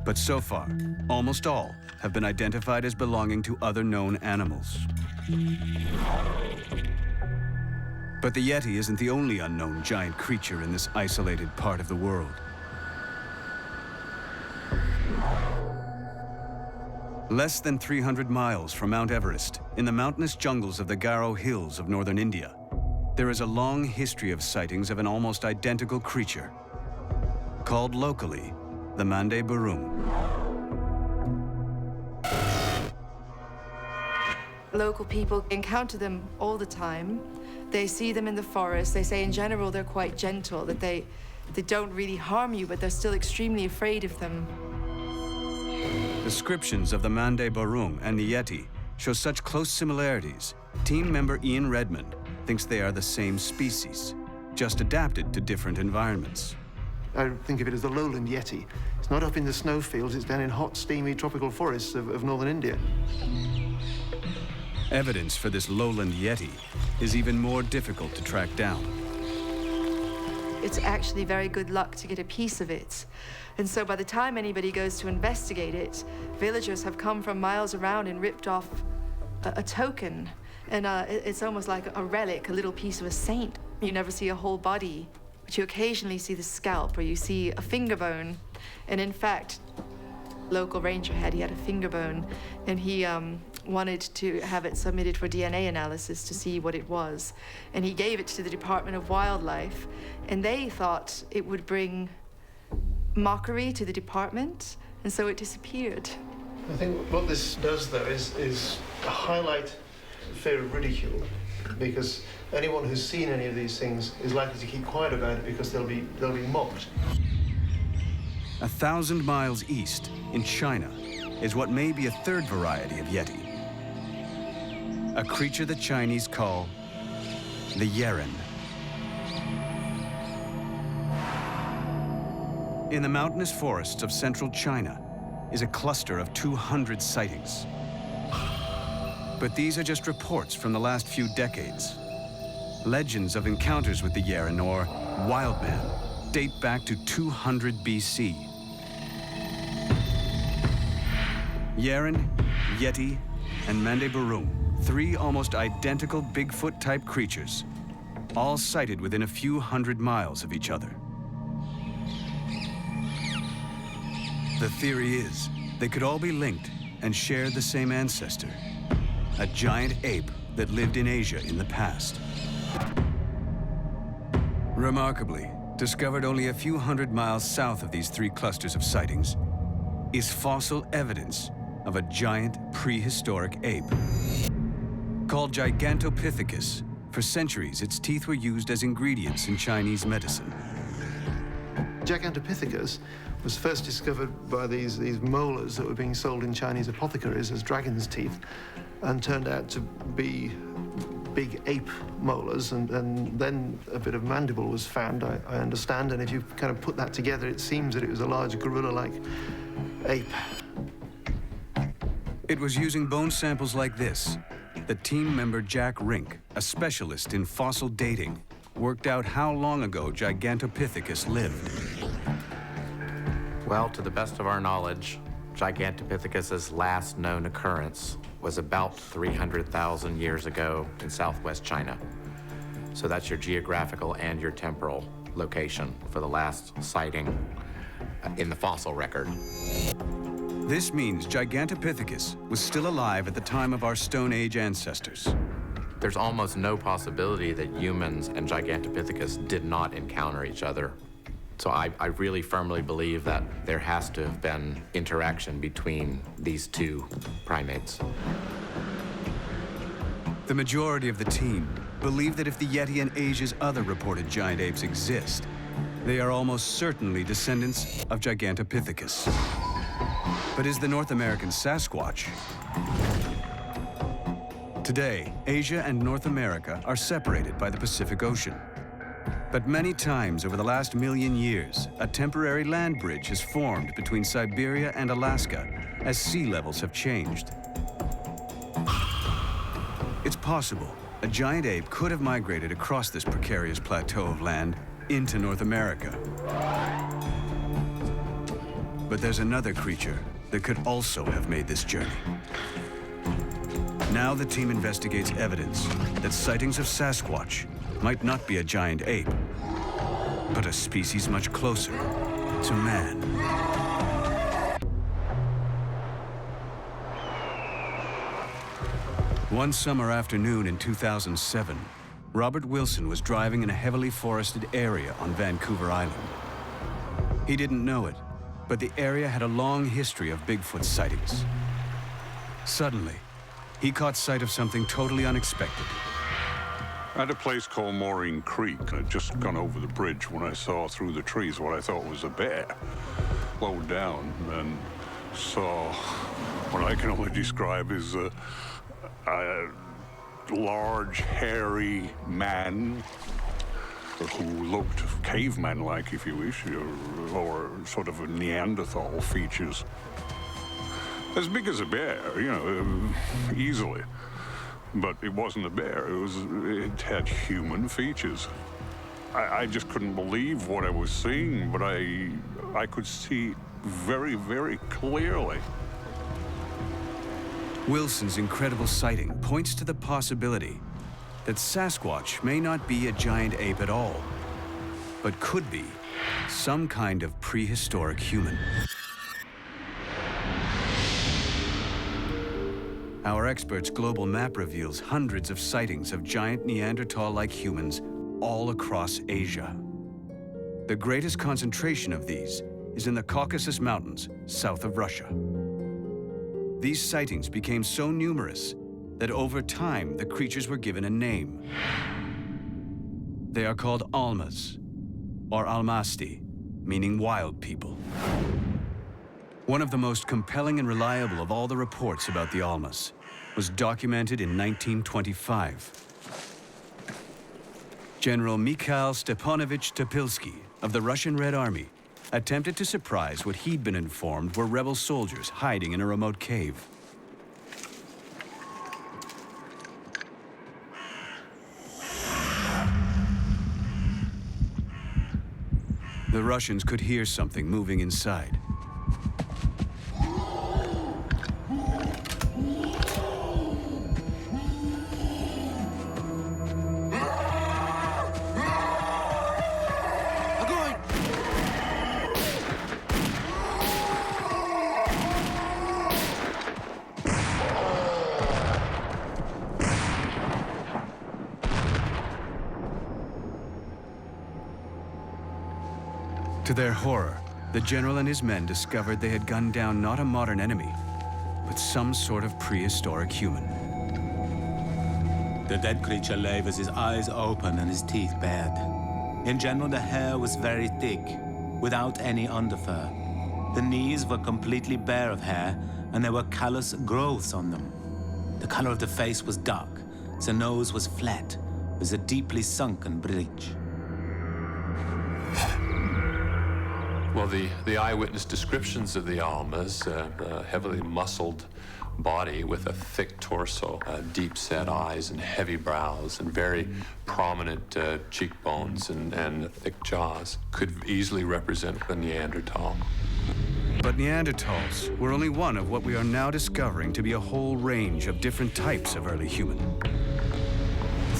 but so far, almost all have been identified as belonging to other known animals. But the Yeti isn't the only unknown giant creature in this isolated part of the world. Less than 300 miles from Mount Everest, in the mountainous jungles of the Garo Hills of northern India, there is a long history of sightings of an almost identical creature, called locally the Mande Burung. Local people encounter them all the time. They see them in the forest. They say in general they're quite gentle, that they don't really harm you, but they're still extremely afraid of them. Descriptions of the Mande Burung and the Yeti show such close similarities, team member Ian Redmond thinks they are the same species, just adapted to different environments. I think of it as the lowland Yeti. It's not up in the snowfields, it's down in hot, steamy tropical forests of northern India. Evidence for this lowland Yeti is even more difficult to track down. It's actually very good luck to get a piece of it. And so by the time anybody goes to investigate it, villagers have come from miles around and ripped off a token. And it's almost like a relic, a little piece of a saint. You never see a whole body, but you occasionally see the scalp or you see a finger bone. And in fact, local ranger he had a finger bone, and he wanted to have it submitted for DNA analysis to see what it was. And he gave it to the Department of Wildlife, and they thought it would bring mockery to the department, and so it disappeared. I think what this does, though, is highlight the fear of ridicule, because anyone who's seen any of these things is likely to keep quiet about it because they'll be mocked. 1,000 miles east, in China, is what may be a third variety of Yeti. A creature the Chinese call the Yeren. In the mountainous forests of central China is a cluster of 200 sightings. But these are just reports from the last few decades. Legends of encounters with the Yeren, or wild man, date back to 200 BC. Yeren, Yeti, and Mande Burung, three almost identical Bigfoot-type creatures, all sighted within a few hundred miles of each other. The theory is they could all be linked and share the same ancestor, a giant ape that lived in Asia in the past. Remarkably, discovered only a few hundred miles south of these three clusters of sightings, is fossil evidence of a giant prehistoric ape. Called Gigantopithecus, for centuries its teeth were used as ingredients in Chinese medicine. Gigantopithecus was first discovered by these molars that were being sold in Chinese apothecaries as dragon's teeth, and turned out to be big ape molars, and then a bit of mandible was found, I understand, and if you kind of put that together, it seems that it was a large gorilla-like ape. It was using bone samples like this that team member Jack Rink, a specialist in fossil dating, worked out how long ago Gigantopithecus lived. Well, to the best of our knowledge, Gigantopithecus's last known occurrence was about 300,000 years ago in southwest China. So that's your geographical and your temporal location for the last sighting in the fossil record. This means Gigantopithecus was still alive at the time of our Stone Age ancestors. There's almost no possibility that humans and Gigantopithecus did not encounter each other. So I really firmly believe that there has to have been interaction between these two primates. The majority of the team believe that if the Yeti and Asia's other reported giant apes exist, they are almost certainly descendants of Gigantopithecus. But is the North American Sasquatch? Today, Asia and North America are separated by the Pacific Ocean. But many times over the last million years, a temporary land bridge has formed between Siberia and Alaska as sea levels have changed. It's possible a giant ape could have migrated across this precarious plateau of land into North America. But there's another creature that could also have made this journey. Now the team investigates evidence that sightings of Sasquatch might not be a giant ape, but a species much closer to man. One summer afternoon in 2007, Robert Wilson was driving in a heavily forested area on Vancouver Island. He didn't know it, but the area had a long history of Bigfoot sightings. Suddenly, he caught sight of something totally unexpected. At a place called Maureen Creek, I'd just gone over the bridge when I saw through the trees what I thought was a bear. Slowed down and saw what I can only describe as a large, hairy man who looked caveman-like, if you wish, or sort of a Neanderthal features. As big as a bear, you know, easily. But it wasn't a bear, it had human features. I just couldn't believe what I was seeing, but I could see very, very clearly. Wilson's incredible sighting points to the possibility that Sasquatch may not be a giant ape at all, but could be some kind of prehistoric human. Our experts' global map reveals hundreds of sightings of giant Neanderthal-like humans all across Asia. The greatest concentration of these is in the Caucasus Mountains, south of Russia. These sightings became so numerous that over time the creatures were given a name. They are called Almas, or Almasti, meaning wild people. One of the most compelling and reliable of all the reports about the Almas was documented in 1925. General Mikhail Stepanovich Topilsky of the Russian Red Army attempted to surprise what he'd been informed were rebel soldiers hiding in a remote cave. The Russians could hear something moving inside. To their horror, the general and his men discovered they had gunned down not a modern enemy, but some sort of prehistoric human. The dead creature lay with his eyes open and his teeth bared. In general, the hair was very thick, without any underfur. The knees were completely bare of hair, and there were callous growths on them. The color of the face was dark. The nose was flat, with a deeply sunken bridge. Well, the eyewitness descriptions of the Almas, a heavily muscled body with a thick torso, deep-set eyes and heavy brows and very prominent cheekbones and thick jaws, could easily represent a Neanderthal. But Neanderthals were only one of what we are now discovering to be a whole range of different types of early human.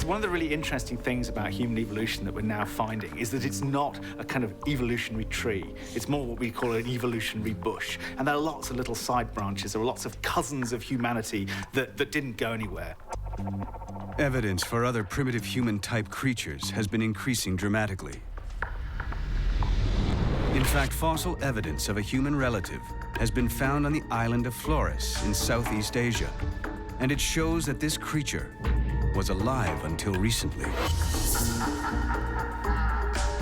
One of the really interesting things about human evolution that we're now finding is that it's not a kind of evolutionary tree. It's more what we call an evolutionary bush. And there are lots of little side branches. There are lots of cousins of humanity that didn't go anywhere. Evidence for other primitive human-type creatures has been increasing dramatically. In fact, fossil evidence of a human relative has been found on the island of Flores in Southeast Asia. And it shows that this creature was alive until recently.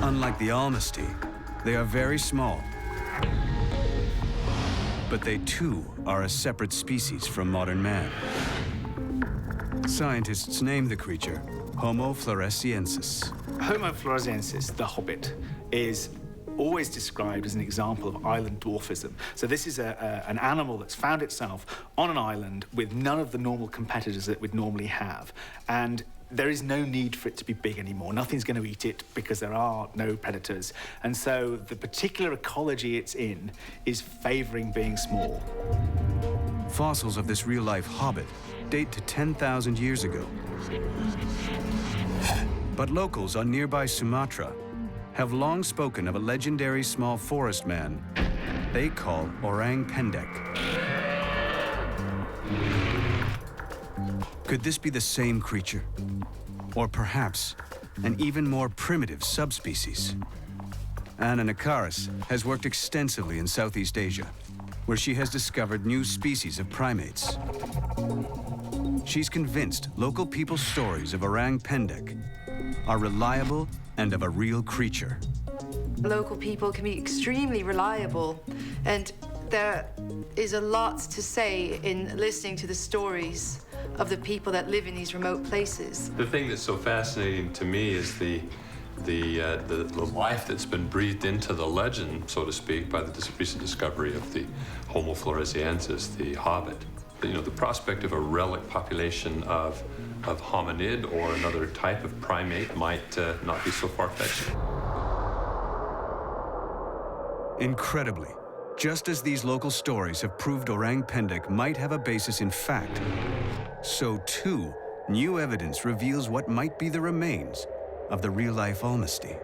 Unlike the Almasti, they are very small. But they too are a separate species from modern man. Scientists named the creature Homo floresiensis, Homo floresiensis, the hobbit, is always described as an example of island dwarfism. So this is an animal that's found itself on an island with none of the normal competitors that we'd normally have. And there is no need for it to be big anymore. Nothing's going to eat it because there are no predators. And so the particular ecology it's in is favoring being small. Fossils of this real-life hobbit date to 10,000 years ago. But locals on nearby Sumatra have long spoken of a legendary small forest man they call Orang Pendek. Could this be the same creature? Or perhaps an even more primitive subspecies? Anna Nakaris has worked extensively in Southeast Asia, where she has discovered new species of primates. She's convinced local people's stories of Orang Pendek are reliable and of a real creature. Local people can be extremely reliable, and there is a lot to say in listening to the stories of the people that live in these remote places. The thing that's so fascinating to me is the life that's been breathed into the legend, so to speak, by the recent discovery of the Homo floresiensis, the hobbit. You know, the prospect of a relic population of hominid or another type of primate might not be so far-fetched. Incredibly, just as these local stories have proved Orang Pendek might have a basis in fact, so too, new evidence reveals what might be the remains of the real-life Almasty.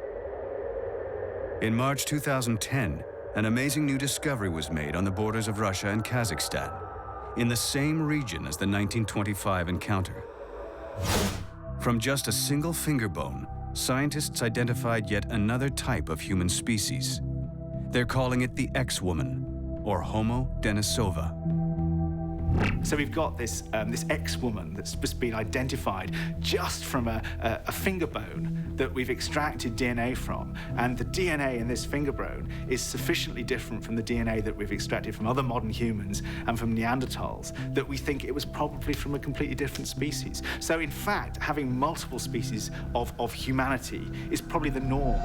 In March 2010, an amazing new discovery was made on the borders of Russia and Kazakhstan, in the same region as the 1925 encounter. From just a single finger bone, scientists identified yet another type of human species. They're calling it the X-woman, or Homo denisova. So we've got this X-woman that's just been identified just from a finger bone that we've extracted DNA from. And the DNA in this finger bone is sufficiently different from the DNA that we've extracted from other modern humans and from Neanderthals that we think it was probably from a completely different species. So in fact, having multiple species of humanity is probably the norm.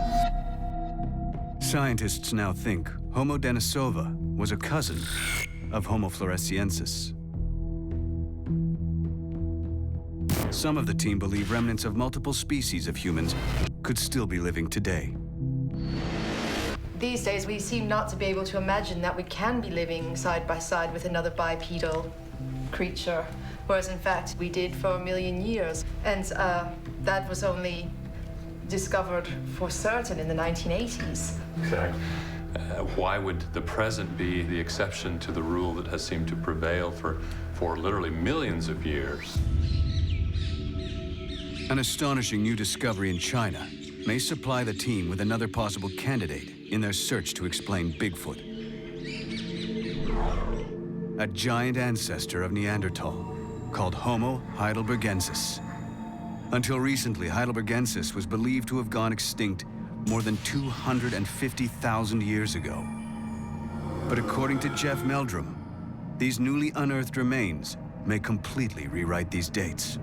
Scientists now think Homo denisova was a cousin of Homo floresiensis. Some of the team believe remnants of multiple species of humans could still be living today. These days, we seem not to be able to imagine that we can be living side by side with another bipedal creature, whereas in fact, we did for 1 million years. And that was only discovered for certain in the 1980s. Exactly. Why would the present be the exception to the rule that has seemed to prevail for literally millions of years? An astonishing new discovery in China may supply the team with another possible candidate in their search to explain Bigfoot. A giant ancestor of Neanderthal called Homo heidelbergensis. Until recently, heidelbergensis was believed to have gone extinct more than 250,000 years ago. But according to Jeff Meldrum, these newly unearthed remains may completely rewrite these dates.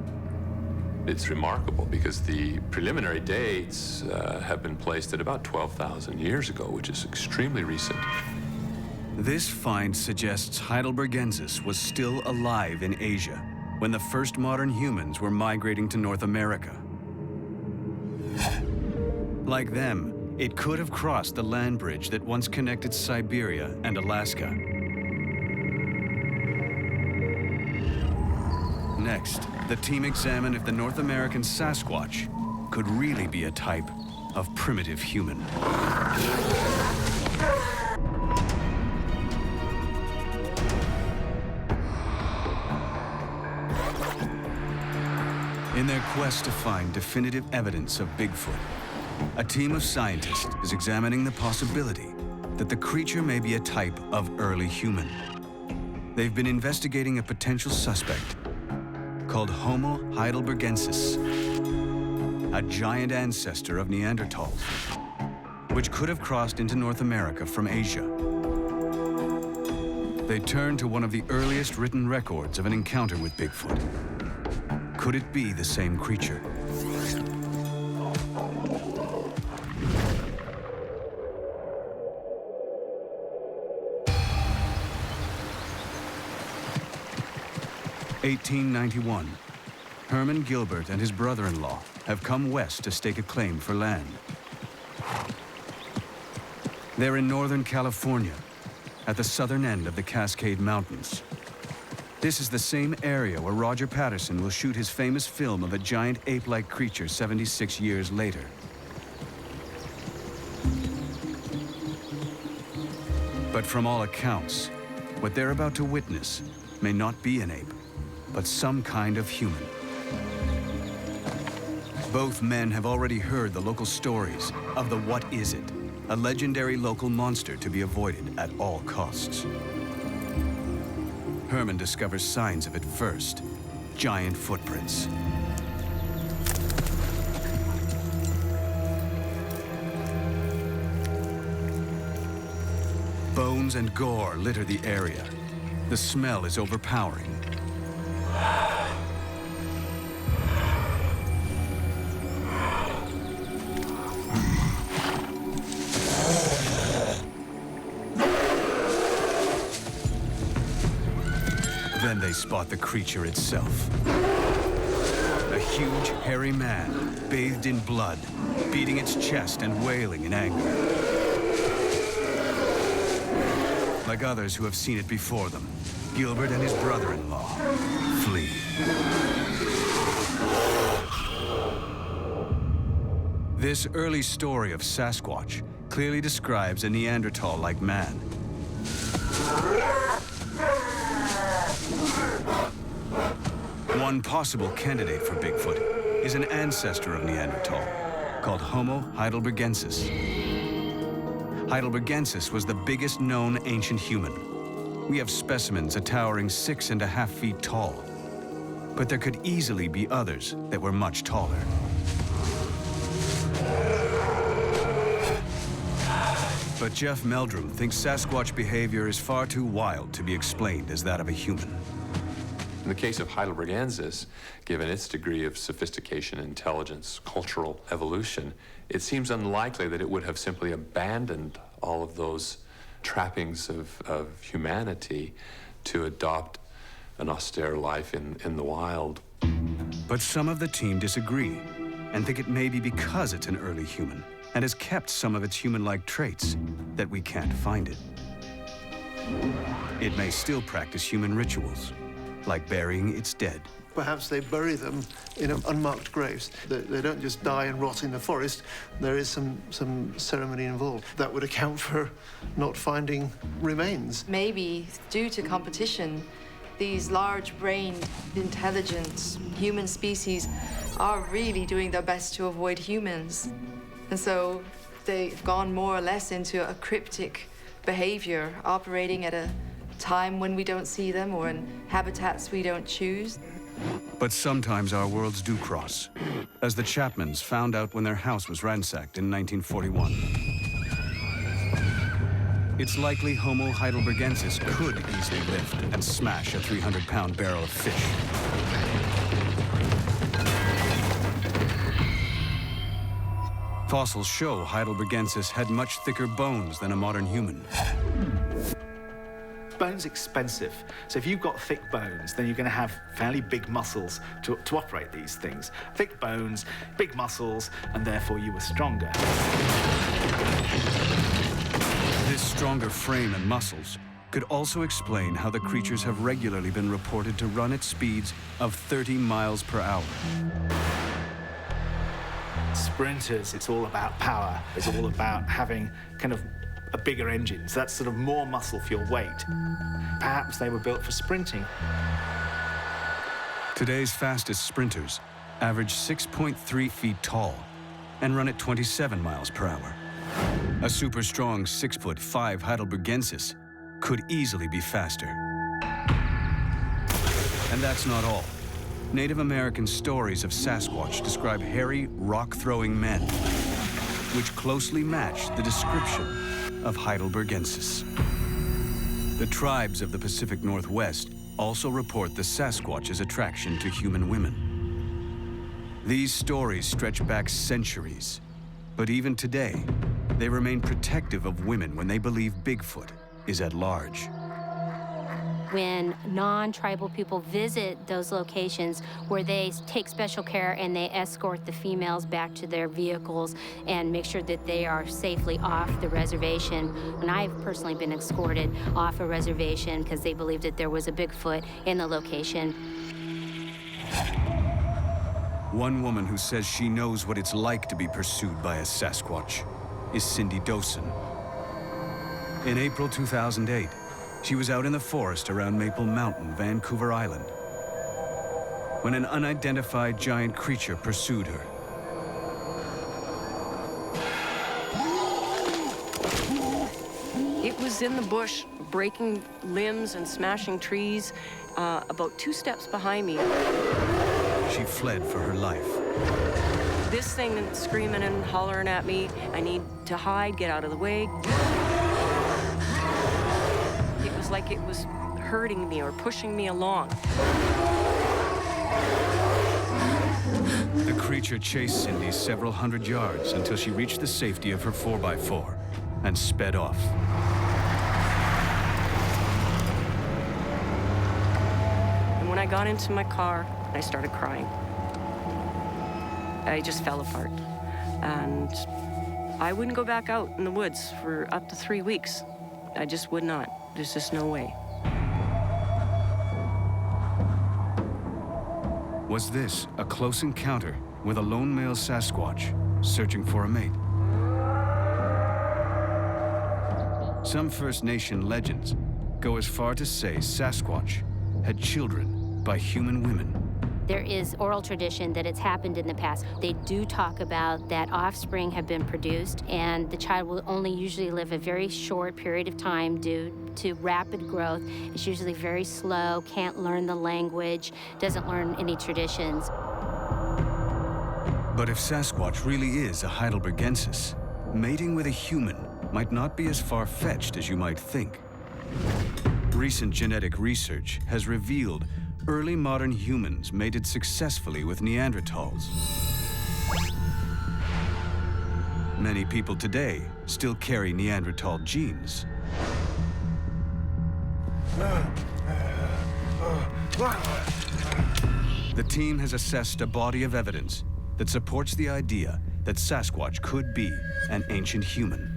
It's remarkable because the preliminary dates have been placed at about 12,000 years ago, which is extremely recent. This find suggests heidelbergensis was still alive in Asia when the first modern humans were migrating to North America. Like them, it could have crossed the land bridge that once connected Siberia and Alaska. Next, the team examined if the North American Sasquatch could really be a type of primitive human. In their quest to find definitive evidence of Bigfoot, a team of scientists is examining the possibility that the creature may be a type of early human. They've been investigating a potential suspect called Homo heidelbergensis, a giant ancestor of Neanderthals, which could have crossed into North America from Asia. They turn to one of the earliest written records of an encounter with Bigfoot. Could it be the same creature? 1891. Herman Gilbert and his brother-in-law have come west to stake a claim for land. They're in Northern California, at the southern end of the Cascade Mountains. This is the same area where Roger Patterson will shoot his famous film of a giant ape-like creature 76 years later. But from all accounts, what they're about to witness may not be an ape, but some kind of human. Both men have already heard the local stories of the What Is It, a legendary local monster to be avoided at all costs. Herman discovers signs of it first, giant footprints. Bones and gore litter the area. The smell is overpowering. Then they spot the creature itself. A huge, hairy man, bathed in blood, beating its chest and wailing in anger. Like others who have seen it before them, Gilbert and his brother-in-law flee. This early story of Sasquatch clearly describes a Neanderthal-like man. One possible candidate for Bigfoot is an ancestor of Neanderthal called Homo heidelbergensis. Heidelbergensis was the biggest known ancient human. We have specimens a towering 6.5 feet tall, but there could easily be others that were much taller. But Jeff Meldrum thinks Sasquatch behavior is far too wild to be explained as that of a human. In the case of heidelbergensis, given its degree of sophistication, intelligence, cultural evolution, it seems unlikely that it would have simply abandoned all of those trappings of humanity to adopt an austere life in the wild. But some of the team disagree and think it may be because it's an early human and has kept some of its human-like traits that we can't find it. It may still practice human rituals, like burying its dead. Perhaps they bury them in unmarked graves. They don't just die and rot in the forest. There is some ceremony involved. That would account for not finding remains. Maybe due to competition, these large-brained, intelligent human species are really doing their best to avoid humans. And so they've gone more or less into a cryptic behavior, operating at a time when we don't see them or in habitats we don't choose. But sometimes our worlds do cross, as the Chapmans found out when their house was ransacked in 1941. It's likely Homo heidelbergensis could easily lift and smash a 300-pound barrel of fish. Fossils show heidelbergensis had much thicker bones than a modern human. Bone's expensive, so if you've got thick bones, then you're going to have fairly big muscles to operate these things. Thick bones, big muscles, and therefore you were stronger. This stronger frame and muscles could also explain how the creatures have regularly been reported to run at speeds of 30 miles per hour. Sprinters, it's all about power. It's all about having kind of a bigger engine. So that's sort of more muscle for your weight. Perhaps they were built for sprinting. Today's fastest sprinters average 6.3 feet tall and run at 27 miles per hour. A super strong 6'5" heidelbergensis could easily be faster. And that's not all. Native American stories of Sasquatch describe hairy, rock-throwing men, which closely match the description of heidelbergensis. The tribes of the Pacific Northwest also report the Sasquatch's attraction to human women. These stories stretch back centuries But even today, they remain protective of women when they believe Bigfoot is at large. When non-tribal people visit those locations where they take special care and they escort the females back to their vehicles and make sure that they are safely off the reservation. And I've personally been escorted off a reservation because they believed that there was a Bigfoot in the location. One woman who says she knows what it's like to be pursued by a Sasquatch is Cindy Dosen. In April 2008, she was out in the forest around Maple Mountain, Vancouver Island, when an unidentified giant creature pursued her. It was in the bush, breaking limbs and smashing trees, about 2 steps behind me. She fled for her life. This thing screaming and hollering at me. I need to hide, get out of the way. It was like it was hurting me or pushing me along. The creature chased Cindy several hundred yards until she reached the safety of her 4x4 and sped off. And when I got into my car, I started crying. I just fell apart. And I wouldn't go back out in the woods for up to 3 weeks. I just would not. There's just no way. Was this a close encounter with a lone male Sasquatch searching for a mate? Some First Nation legends go as far to say Sasquatch had children by human women. There is oral tradition that it's happened in the past. They do talk about that offspring have been produced, and the child will only usually live a very short period of time due to rapid growth. It's usually very slow, can't learn the language, doesn't learn any traditions. But if Sasquatch really is a Heidelbergensis, mating with a human might not be as far-fetched as you might think. Recent genetic research has revealed early modern humans mated successfully with Neanderthals. Many people today still carry Neanderthal genes. The team has assessed a body of evidence that supports the idea that Sasquatch could be an ancient human.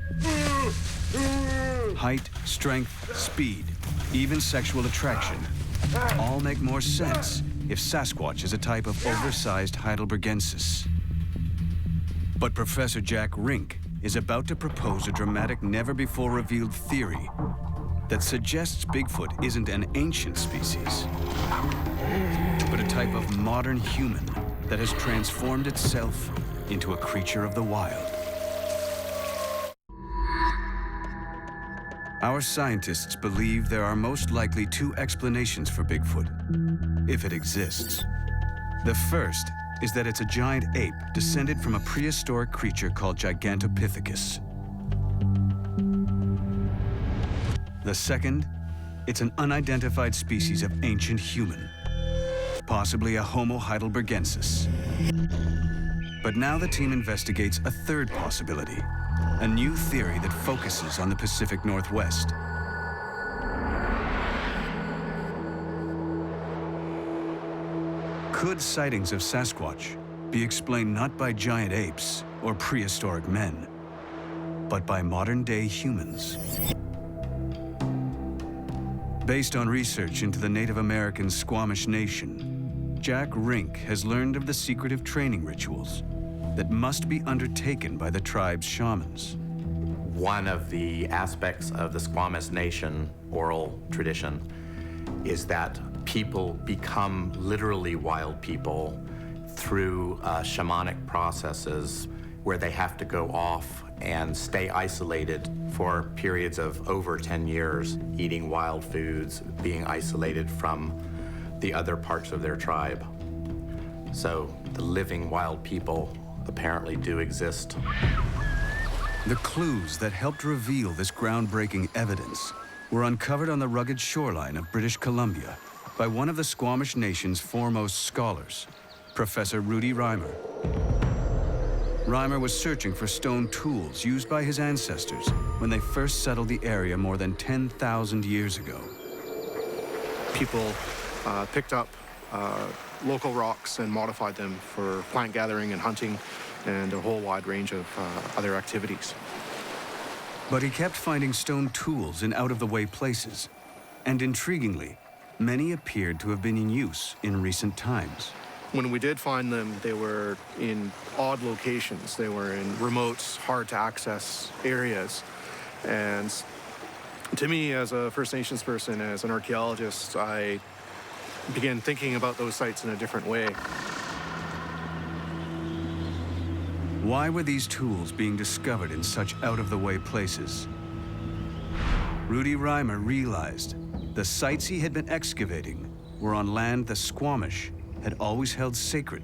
Height, strength, speed, even sexual attraction all make more sense if Sasquatch is a type of oversized Heidelbergensis. But Professor Jack Rink is about to propose a dramatic, never-before-revealed theory that suggests Bigfoot isn't an ancient species, but a type of modern human that has transformed itself into a creature of the wild. Our scientists believe there are most likely 2 explanations for Bigfoot, if it exists. The first is that it's a giant ape descended from a prehistoric creature called Gigantopithecus. The second, it's an unidentified species of ancient human, possibly a Homo heidelbergensis. But now the team investigates a third possibility, a new theory that focuses on the Pacific Northwest. Could sightings of Sasquatch be explained not by giant apes or prehistoric men, but by modern-day humans? Based on research into the Native American Squamish Nation, Jack Rink has learned of the secretive training rituals that must be undertaken by the tribe's shamans. One of the aspects of the Squamish Nation oral tradition is that people become literally wild people through shamanic processes where they have to go off and stay isolated for periods of over 10 years, eating wild foods, being isolated from the other parts of their tribe. So the living wild people apparently do exist. The clues that helped reveal this groundbreaking evidence were uncovered on the rugged shoreline of British Columbia by one of the Squamish Nation's foremost scholars, Professor Rudy Reimer. Reimer was searching for stone tools used by his ancestors when they first settled the area more than 10,000 years ago. People picked up local rocks and modified them for plant gathering and hunting and a whole wide range of other activities. But he kept finding stone tools in out-of-the-way places. And intriguingly, many appeared to have been in use in recent times. When we did find them, they were in odd locations. They were in remote, hard-to-access areas. And to me, as a First Nations person, as an archaeologist, I began thinking about those sites in a different way. Why were these tools being discovered in such out-of-the-way places? Rudy Reimer realized the sites he had been excavating were on land the Squamish had always held sacred,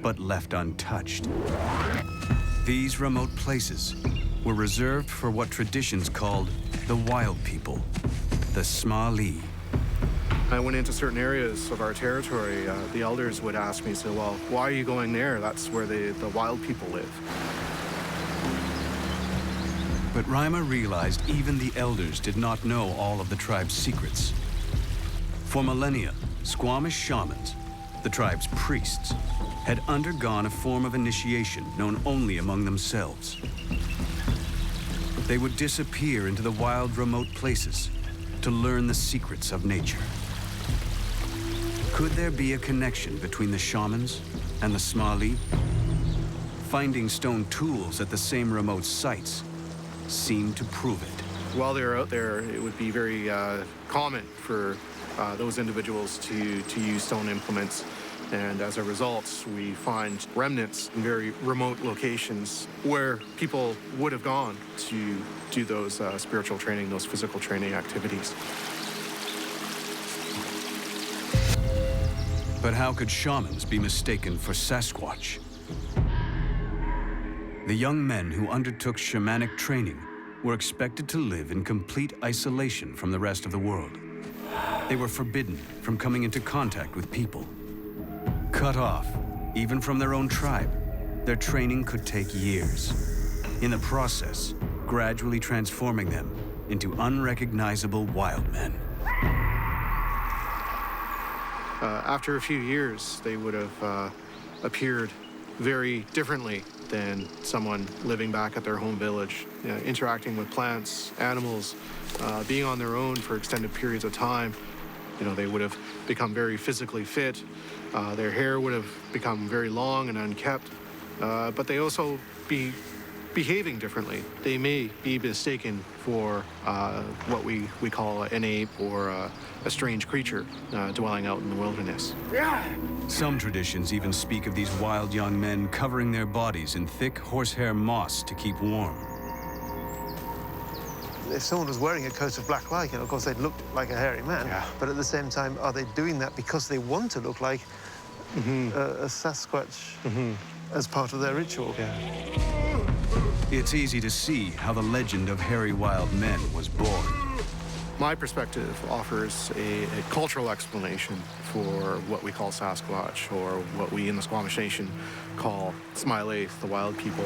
but left untouched. These remote places were reserved for what traditions called the wild people, the Smali. I went into certain areas of our territory. The elders would ask me, so, well, why are you going there? That's where the wild people live. But Reimer realized even the elders did not know all of the tribe's secrets. For millennia, Squamish shamans, the tribe's priests, had undergone a form of initiation known only among themselves. They would disappear into the wild, remote places to learn the secrets of nature. Could there be a connection between the shamans and the Smali? Finding stone tools at the same remote sites seemed to prove it. While they were out there, it would be very common for those individuals to use stone implements. And as a result, we find remnants in very remote locations where people would have gone to do those spiritual training, those physical training activities. But how could shamans be mistaken for Sasquatch? The young men who undertook shamanic training were expected to live in complete isolation from the rest of the world. They were forbidden from coming into contact with people. Cut off, even from their own tribe, their training could take years. In the process, gradually transforming them into unrecognizable wild men. After a few years, they would have appeared very differently than someone living back at their home village, interacting with plants, animals, being on their own for extended periods of time. You know, they would have become very physically fit. Their hair would have become very long and unkempt, but they also be behaving differently. They may be mistaken for what we call an ape or a strange creature dwelling out in the wilderness. Some traditions even speak of these wild young men covering their bodies in thick horsehair moss to keep warm. If someone was wearing a coat of black lichen, of course, they'd look like a hairy man. Yeah. But at the same time, are they doing that because they want to look like a Sasquatch as part of their ritual? Yeah. It's easy to see how the legend of hairy wild men was born. My perspective offers a cultural explanation for what we call Sasquatch, or what we in the Squamish Nation call Smilaith, the wild people.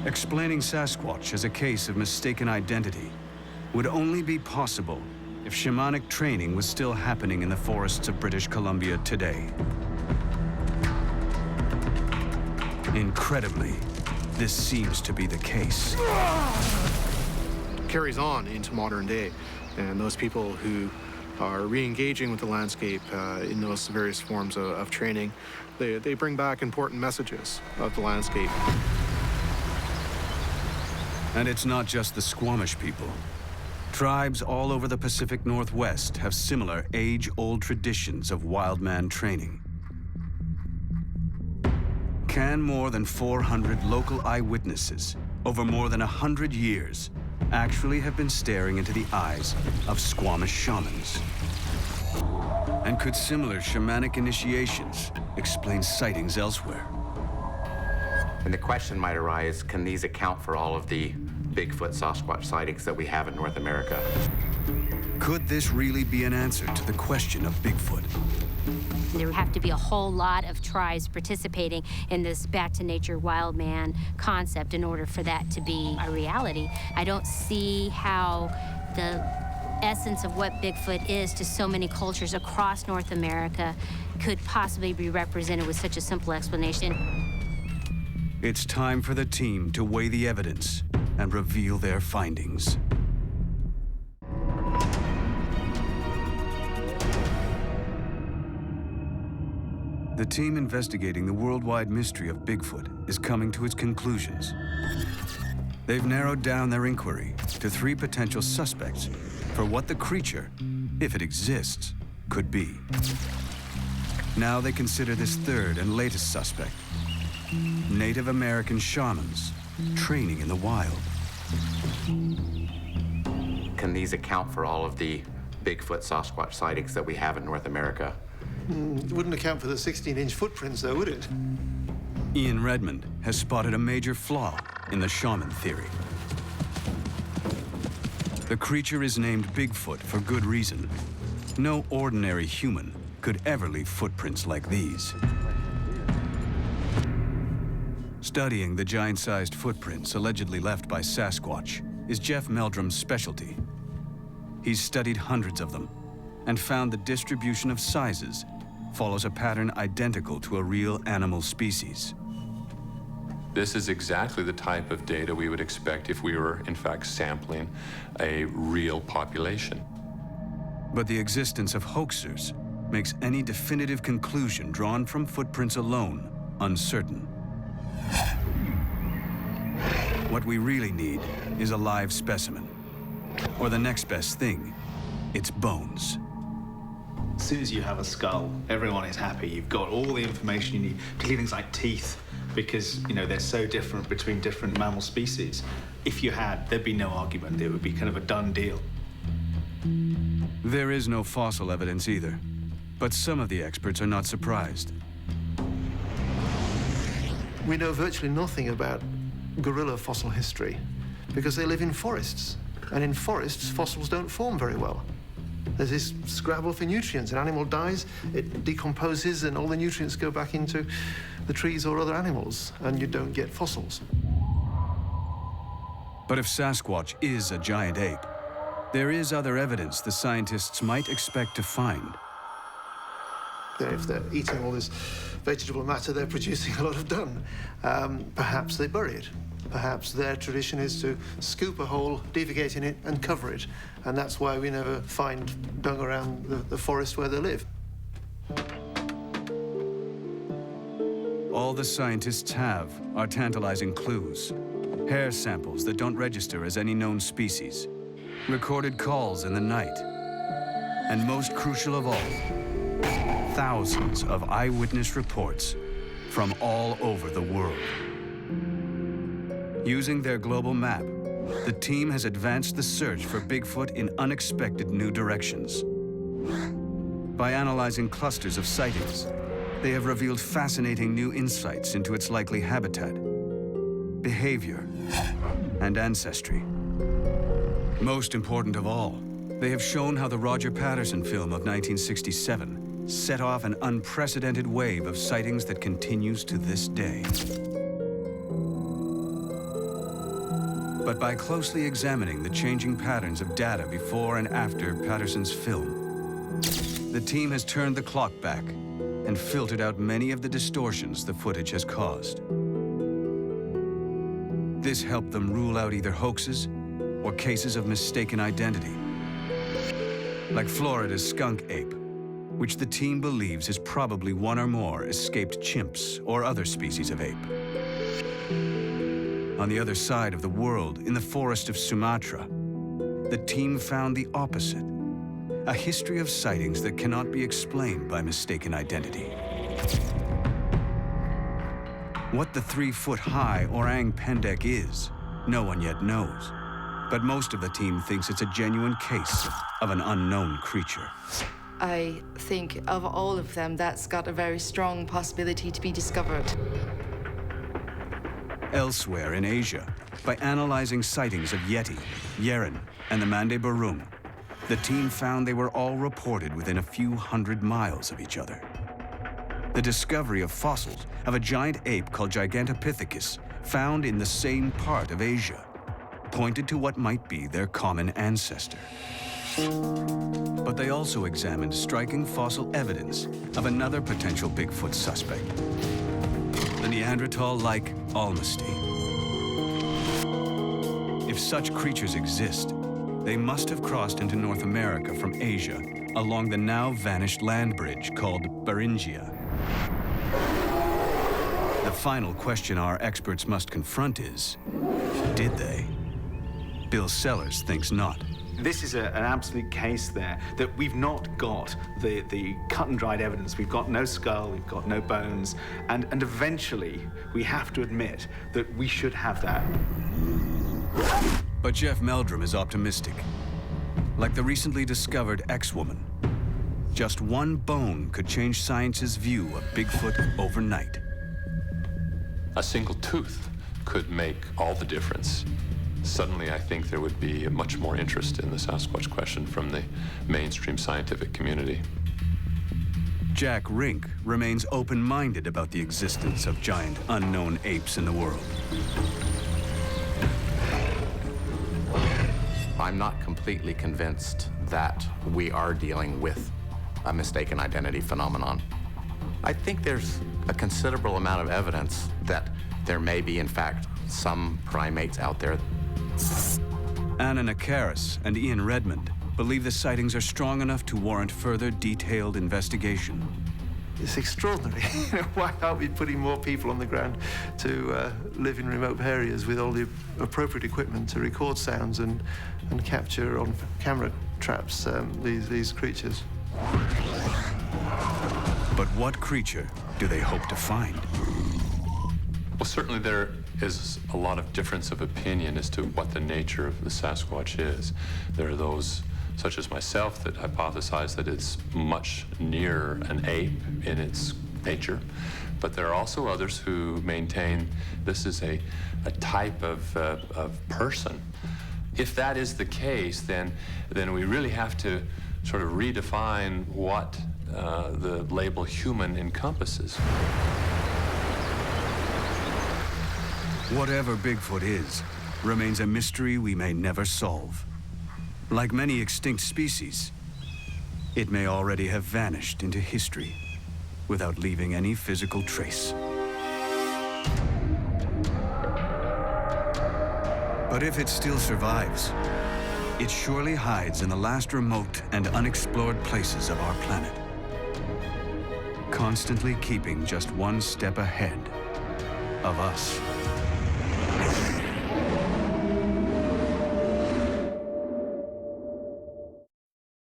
Explaining Sasquatch as a case of mistaken identity would only be possible if shamanic training was still happening in the forests of British Columbia today. Incredibly, this seems to be the case. Carries on into modern day, and those people who are re-engaging with the landscape in those various forms of training, they bring back important messages of the landscape. And it's not just the Squamish people. Tribes all over the Pacific Northwest have similar age-old traditions of wild man training. Can more than 400 local eyewitnesses over more than 100 years actually have been staring into the eyes of Squamish shamans? And could similar shamanic initiations explain sightings elsewhere? And the question might arise, can these account for all of the Bigfoot Sasquatch sightings that we have in North America? Could this really be an answer to the question of Bigfoot? There have to be a whole lot of tribes participating in this back to nature wild man concept in order for that to be a reality. I don't see how the essence of what Bigfoot is to so many cultures across North America could possibly be represented with such a simple explanation. It's time for the team to weigh the evidence and reveal their findings. The team investigating the worldwide mystery of Bigfoot is coming to its conclusions. They've narrowed down their inquiry to 3 potential suspects for what the creature, if it exists, could be. Now they consider this 3rd and latest suspect, Native American shamans training in the wild. Can these account for all of the Bigfoot Sasquatch sightings that we have in North America? It wouldn't account for the 16-inch footprints, though, would it? Ian Redmond has spotted a major flaw in the shaman theory. The creature is named Bigfoot for good reason. No ordinary human could ever leave footprints like these. Studying the giant-sized footprints allegedly left by Sasquatch is Jeff Meldrum's specialty. He's studied hundreds of them and found the distribution of sizes follows a pattern identical to a real animal species. This is exactly the type of data we would expect if we were, in fact, sampling a real population. But the existence of hoaxers makes any definitive conclusion drawn from footprints alone uncertain. What we really need is a live specimen, or the next best thing, its bones. As soon as you have a skull, everyone is happy. You've got all the information you need, particularly things like teeth, because, you know, they're so different between different mammal species. If you had, there'd be no argument. It would be kind of a done deal. There is no fossil evidence either, but some of the experts are not surprised. We know virtually nothing about gorilla fossil history because they live in forests. And in forests, fossils don't form very well. There's this scrabble for nutrients. An animal dies, it decomposes, and all the nutrients go back into the trees or other animals, and you don't get fossils. But if Sasquatch is a giant ape, there is other evidence the scientists might expect to find. If they're eating all this vegetable matter, they're producing a lot of dung. Perhaps they bury it. Perhaps their tradition is to scoop a hole, defecate in it, and cover it. And that's why we never find dung around the forest where they live. All the scientists have are tantalizing clues. Hair samples that don't register as any known species. Recorded calls in the night. And most crucial of all, thousands of eyewitness reports from all over the world. Using their global map, the team has advanced the search for Bigfoot in unexpected new directions. By analyzing clusters of sightings, they have revealed fascinating new insights into its likely habitat, behavior, and ancestry. Most important of all, they have shown how the Roger Patterson film of 1967 set off an unprecedented wave of sightings that continues to this day. But by closely examining the changing patterns of data before and after Patterson's film, the team has turned the clock back and filtered out many of the distortions the footage has caused. This helped them rule out either hoaxes or cases of mistaken identity, like Florida's skunk ape, which the team believes is probably one or more escaped chimps or other species of ape. On the other side of the world, in the forest of Sumatra, the team found the opposite, a history of sightings that cannot be explained by mistaken identity. What the 3-foot-high orang pendek is, no one yet knows, but most of the team thinks it's a genuine case of an unknown creature. I think of all of them, that's got a very strong possibility to be discovered. Elsewhere in Asia, by analyzing sightings of Yeti, Yeren, and the Mande Burung, the team found they were all reported within a few hundred miles of each other. The discovery of fossils of a giant ape called Gigantopithecus, found in the same part of Asia, pointed to what might be their common ancestor. But they also examined striking fossil evidence of another potential Bigfoot suspect, the Neanderthal-like Almasty. If such creatures exist, they must have crossed into North America from Asia along the now vanished land bridge called Beringia. The final question our experts must confront is, did they? Bill Sellers thinks not. This is an absolute case there that we've not got the cut and dried evidence. We've got no skull, we've got no bones, and eventually we have to admit that we should have that. But Jeff Meldrum is optimistic. Like the recently discovered X-woman, just one bone could change science's view of Bigfoot overnight. A single tooth could make all the difference. Suddenly, I think there would be much more interest in the Sasquatch question from the mainstream scientific community. Jack Rink remains open-minded about the existence of giant unknown apes in the world. I'm not completely convinced that we are dealing with a mistaken identity phenomenon. I think there's a considerable amount of evidence that there may be, in fact, some primates out there. Anna Nakaris and Ian Redmond believe the sightings are strong enough to warrant further detailed investigation. It's extraordinary. Why aren't we putting more people on the ground to live in remote areas with all the appropriate equipment to record sounds and capture on camera traps these creatures? But what creature do they hope to find? Well, certainly there is a lot of difference of opinion as to what the nature of the Sasquatch is. There are those, such as myself, that hypothesize that it's much nearer an ape in its nature. But there are also others who maintain this is a type of person. If that is the case, then we really have to sort of redefine what the label human encompasses. Whatever Bigfoot is, remains a mystery we may never solve. Like many extinct species, it may already have vanished into history without leaving any physical trace. But if it still survives, it surely hides in the last remote and unexplored places of our planet, constantly keeping just one step ahead of us.